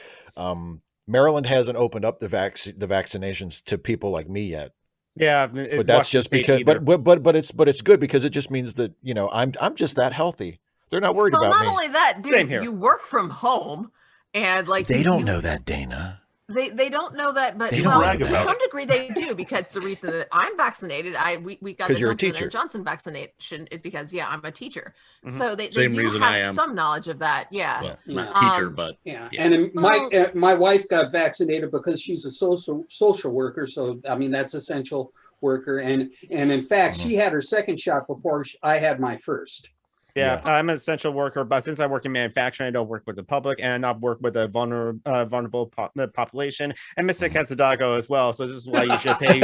Maryland hasn't opened up the vaccinations to people like me yet. Yeah, but that's just because. But it's good because it just means that I'm just that healthy. They're not worried about me. Not only that, dude, you work from home, and like they don't know that, Dana. They don't know that, but to some degree they do, because the reason that I'm vaccinated, we got the Johnson & Johnson vaccination is because I'm a teacher, so they do have some knowledge of that. Not teacher, but And my wife got vaccinated because she's a social worker, so I mean that's essential worker, and in fact, she had her second shot before I had my first. Yeah, I'm an essential worker, but since I work in manufacturing, I don't work with the public, and I work with a vulnerable population. And Mystic has the doggo as well, so this is why you should pay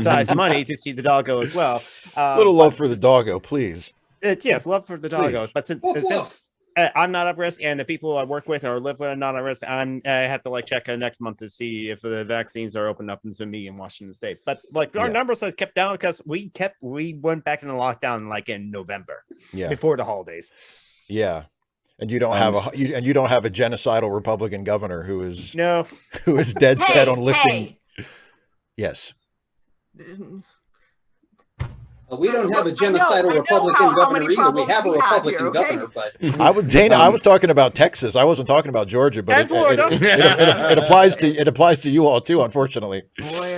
size money to see the doggo as well. Little love for the doggo, please. Yes, love for the doggo. But since I'm not at risk, and the people I work with or live with are not at risk, I have to check next month to see if the vaccines are opened up to me in Washington State. But our numbers have kept down because we went back into lockdown in November, before the holidays. Yeah, and you don't have you don't have a genocidal Republican governor who is dead set on lifting. Yes. We don't have a genocidal Republican governor either. We have a Republican governor, but I was talking about Texas. I wasn't talking about Georgia, but it applies to you all too, unfortunately.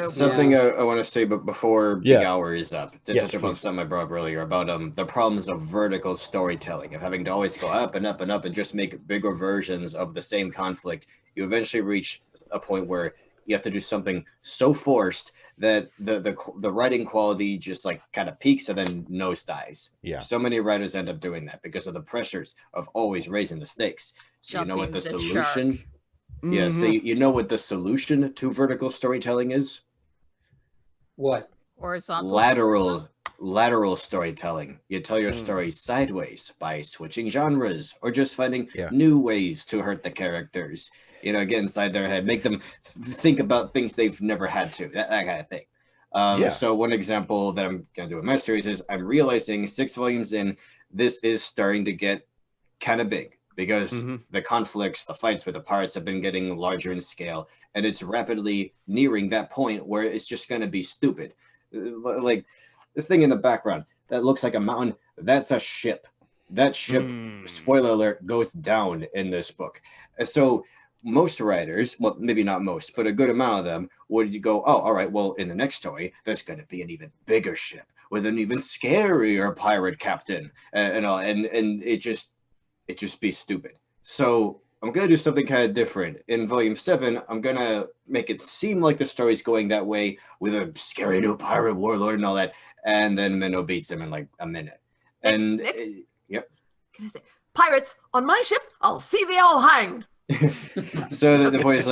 Something I want to say, but before the hour is up, to touch upon something I brought up earlier about the problems of vertical storytelling, of having to always go up and up and up and just make bigger versions of the same conflict. You eventually reach a point where you have to do something so forced that the writing quality just kind of peaks and then nosedives. Yeah. So many writers end up doing that because of the pressures of always raising the stakes. So you know what the solution? Yeah. So you know what the solution to vertical storytelling is? What? Horizontal. Lateral storytelling. You tell your story sideways by switching genres or just finding new ways to hurt the characters. Get inside their head, make them think about things they've never had to, that kind of thing. So one example that I'm going to do in my series is I'm realizing 6 volumes in, this is starting to get kind of big because the conflicts, the fights with the pirates have been getting larger in scale, and it's rapidly nearing that point where it's just going to be stupid. Like this thing in the background that looks like a mountain, that's a ship. That ship, spoiler alert, goes down in this book. So most writers, well, maybe not most, but a good amount of them would go, oh, all right, well, in the next story, there's going to be an even bigger ship with an even scarier pirate captain, and it just be stupid. So I'm going to do something kind of different. In volume 7, I'm going to make it seem like the story's going that way with a scary new pirate warlord and all that, and then Minnow beats him in a minute. And yep. Can I say, pirates on my ship? I'll see they all hang. So the point is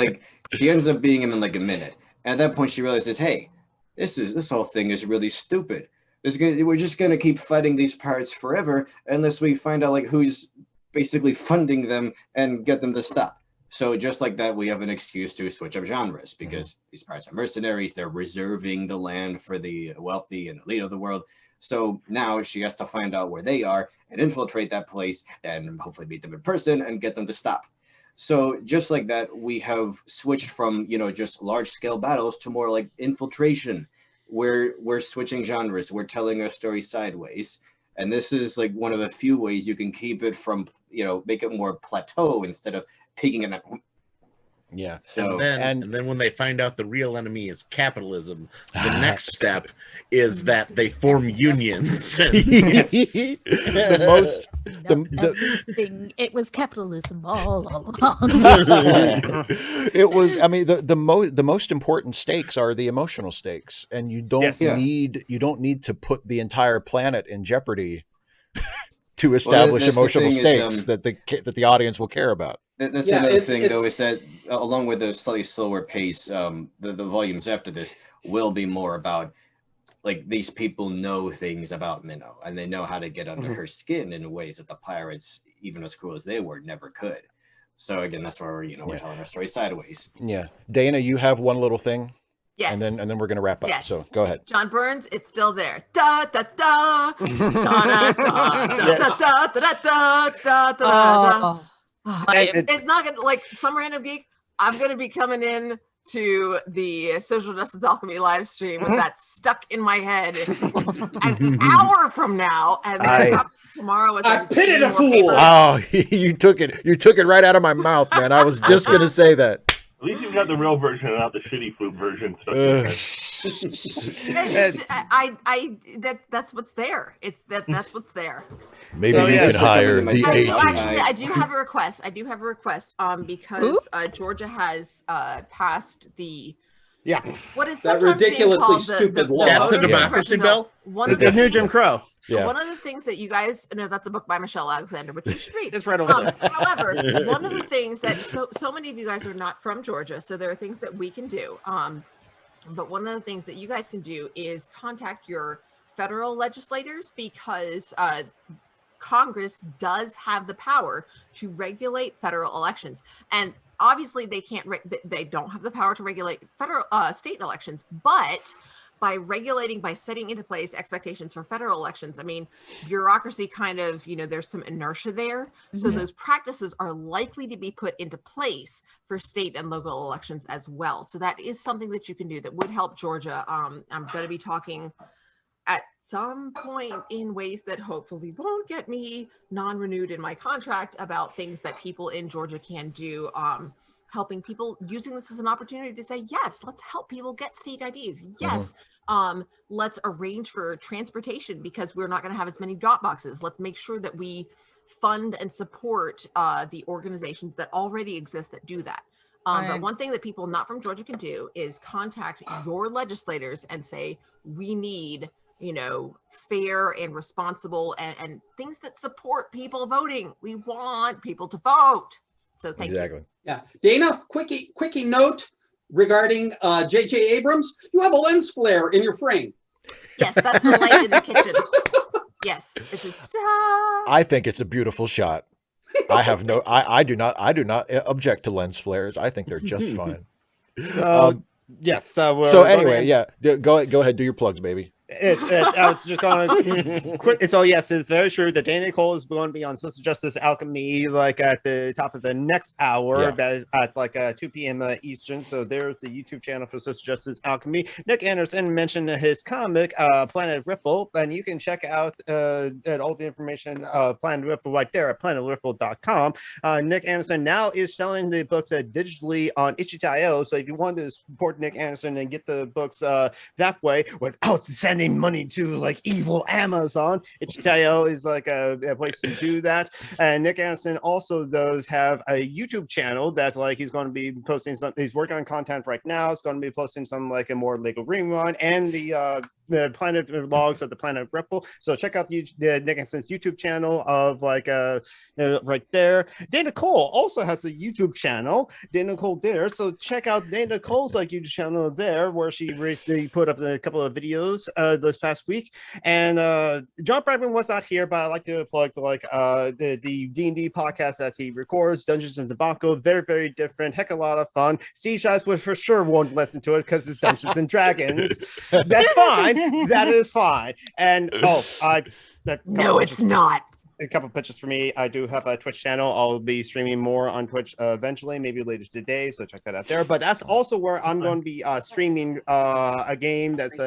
she ends up beating him in a minute. And at that point she realizes, hey, this whole thing is really stupid. We're just gonna keep fighting these pirates forever unless we find out who's basically funding them and get them to stop. So just like that, we have an excuse to switch up genres because these pirates are mercenaries. They're reserving the land for the wealthy and elite of the world. So now she has to find out where they are and infiltrate that place and hopefully meet them in person and get them to stop. So just like that, we have switched from, just large scale battles to more like infiltration, where we're switching genres. We're telling our story sideways. And this is one of the few ways you can keep it from, make it more plateau instead of peaking in that. Yeah. So and then when they find out the real enemy is capitalism, the next step is that they form unions. It was capitalism all along. It was. I mean, the most important stakes are the emotional stakes, and you don't need to put the entire planet in jeopardy to establish emotional stakes that the audience will care about. That's another thing, though, is that along with the slightly slower pace, the volumes after this will be more about these people know things about Minnow and they know how to get under her skin in ways that the pirates, even as cruel as they were, never could. So again, that's where we're telling our story sideways. Yeah, Dana, you have one little thing. Yes. And then we're gonna wrap up. Yes. So go ahead. John Burns, it's still there. Da da da da da da da da da da. It's not gonna some random geek. I'm gonna be coming in to the Social Justice Alchemy live stream with that stuck in my head an hour from now, and then tomorrow is I pitted a fool. Paper. Oh, you took it right out of my mouth, man. I was just gonna say that. At least you got the real version and not the shitty flute version. That's what's there. That's what's there. Maybe you could hire the agent. Actually, I do have a request. Because Georgia has passed the Yeah. What is that sometimes ridiculously called stupid law? That's a democracy bill. One of The new Jim Crow. Yeah. One of the things that you guys know, that's a book by Michelle Alexander, which you should read. It's right over there. However, one of the things that so many of you guys are not from Georgia, so there are things that we can do. But one of the things that you guys can do is contact your federal legislators, because Congress does have the power to regulate federal elections. And obviously they can't, they don't have the power to regulate federal state elections, but by setting into place expectations for federal elections, I mean, bureaucracy kind of, there's some inertia there. So those practices are likely to be put into place for state and local elections as well. So that is something that you can do that would help Georgia. I'm going to be talking at some point in ways that hopefully won't get me non-renewed in my contract about things that people in Georgia can do, helping people, using this as an opportunity to say, yes, let's help people get state IDs. Yes, let's arrange for transportation because we're not going to have as many drop boxes. Let's make sure that we fund and support the organizations that already exist that do that. But one thing that people not from Georgia can do is contact your legislators and say, we need fair and responsible and things that support people voting. We want people to vote. So thank you. Yeah. Dana, quickie note regarding J.J. Abrams. You have a lens flare in your frame. Yes, that's the light in the kitchen. Yes. I think it's a beautiful shot. I do not object to lens flares. I think they're just fine. Yes. So anyway, go ahead, do your plugs, baby. I was just going to quick. So yes, it's very true that Dana Cole is going to be on Social Justice Alchemy, like at the top of the next hour, that is at like 2 p.m. Eastern. So there's the YouTube channel for Social Justice Alchemy. Nick Anderson mentioned his comic, Planet Ripple, and you can check out all the information, Planet Ripple, right there at planetripple.com. Nick Anderson now is selling the books digitally on itch.io. So if you want to support Nick Anderson and get the books that way without sending money to like evil Amazon, itch.io is like a place to do that. And Nick Anderson also does have a YouTube channel that like he's going to be posting some, he's working on content right now. It's going to be posting some like a more Lego Green Run and the Planet Logs of the Planet Ripple. So check out Nick Anderson's YouTube channel of like right there. Dana Cole also has a YouTube channel, Dana Cole there. So check out Dana Cole's like YouTube channel there, where she recently put up a couple of videos this past week. And John Bradman was not here, but I like to plug like the D&D podcast that he records, Dungeons and Debacle. Very, very different, heck, a lot of fun. Steve Shives would for sure won't listen to it because it's Dungeons and Dragons. That's fine. That is fine. And no, it's not. A couple pitches for me. I do have a Twitch channel. I'll be streaming more on Twitch eventually, maybe later today. So check that out there. But that's also where I'm going to be streaming a game that's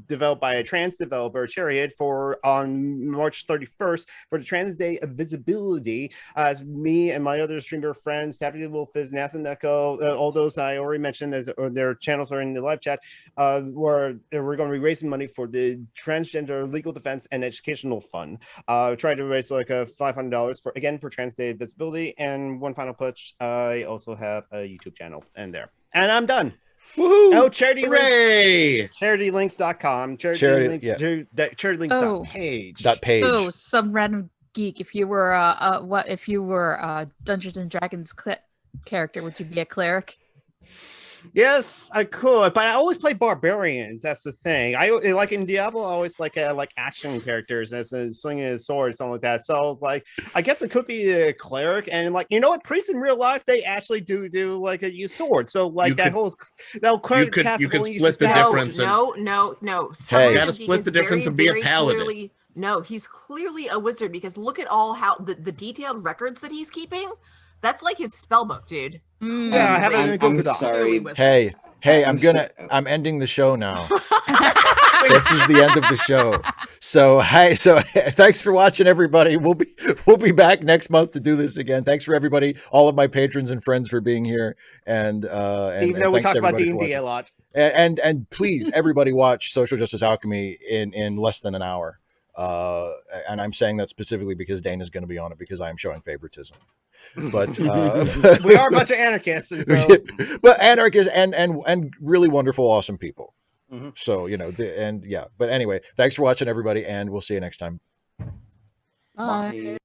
developed by a trans developer, Chariot, for on March 31st for the Trans Day of Visibility. As me and my other streamer friends, Tappy the Wolf, Nathan Echo, all those I already mentioned, as their channels are in the live chat, where we're going to be raising money for the Transgender Legal Defense and Educational Fund. Try to raise like a $500 for Trans Day of Visibility. And one final pitch, I also have a YouTube channel and I'm done. Woohoo! Oh, charity Hooray! links, charitylinks.com, charitylinks.page. Oh, some random geek. If you were Dungeons and Dragons character, would you be a cleric? Yes, I could, but I always play barbarians. That's the thing. I like in Diablo. I always like action characters as swinging a sword, something like that. So like, I guess it could be a cleric, and like what, priests in real life they actually do like a use sword. So like you could split the difference. No. Hey, you got to split the difference and be a paladin. No, he's clearly a wizard because look at all how the detailed records that he's keeping. That's like his spell book, dude. Yeah, I haven't. I'm sorry. Hey, I'm ending the show now. This is the end of the show. So thanks for watching, everybody. We'll be back next month to do this again. Thanks for everybody, all of my patrons and friends for being here. And even though we talk about D&D a lot. And please, everybody, watch Social Justice Alchemy in less than an hour. and I'm saying that specifically because Dana's going to be on it because I am showing favoritism. But we are a bunch of anarchists, and so... but anarchists and really wonderful, awesome people. So but anyway, thanks for watching, everybody, and we'll see you next time. Bye.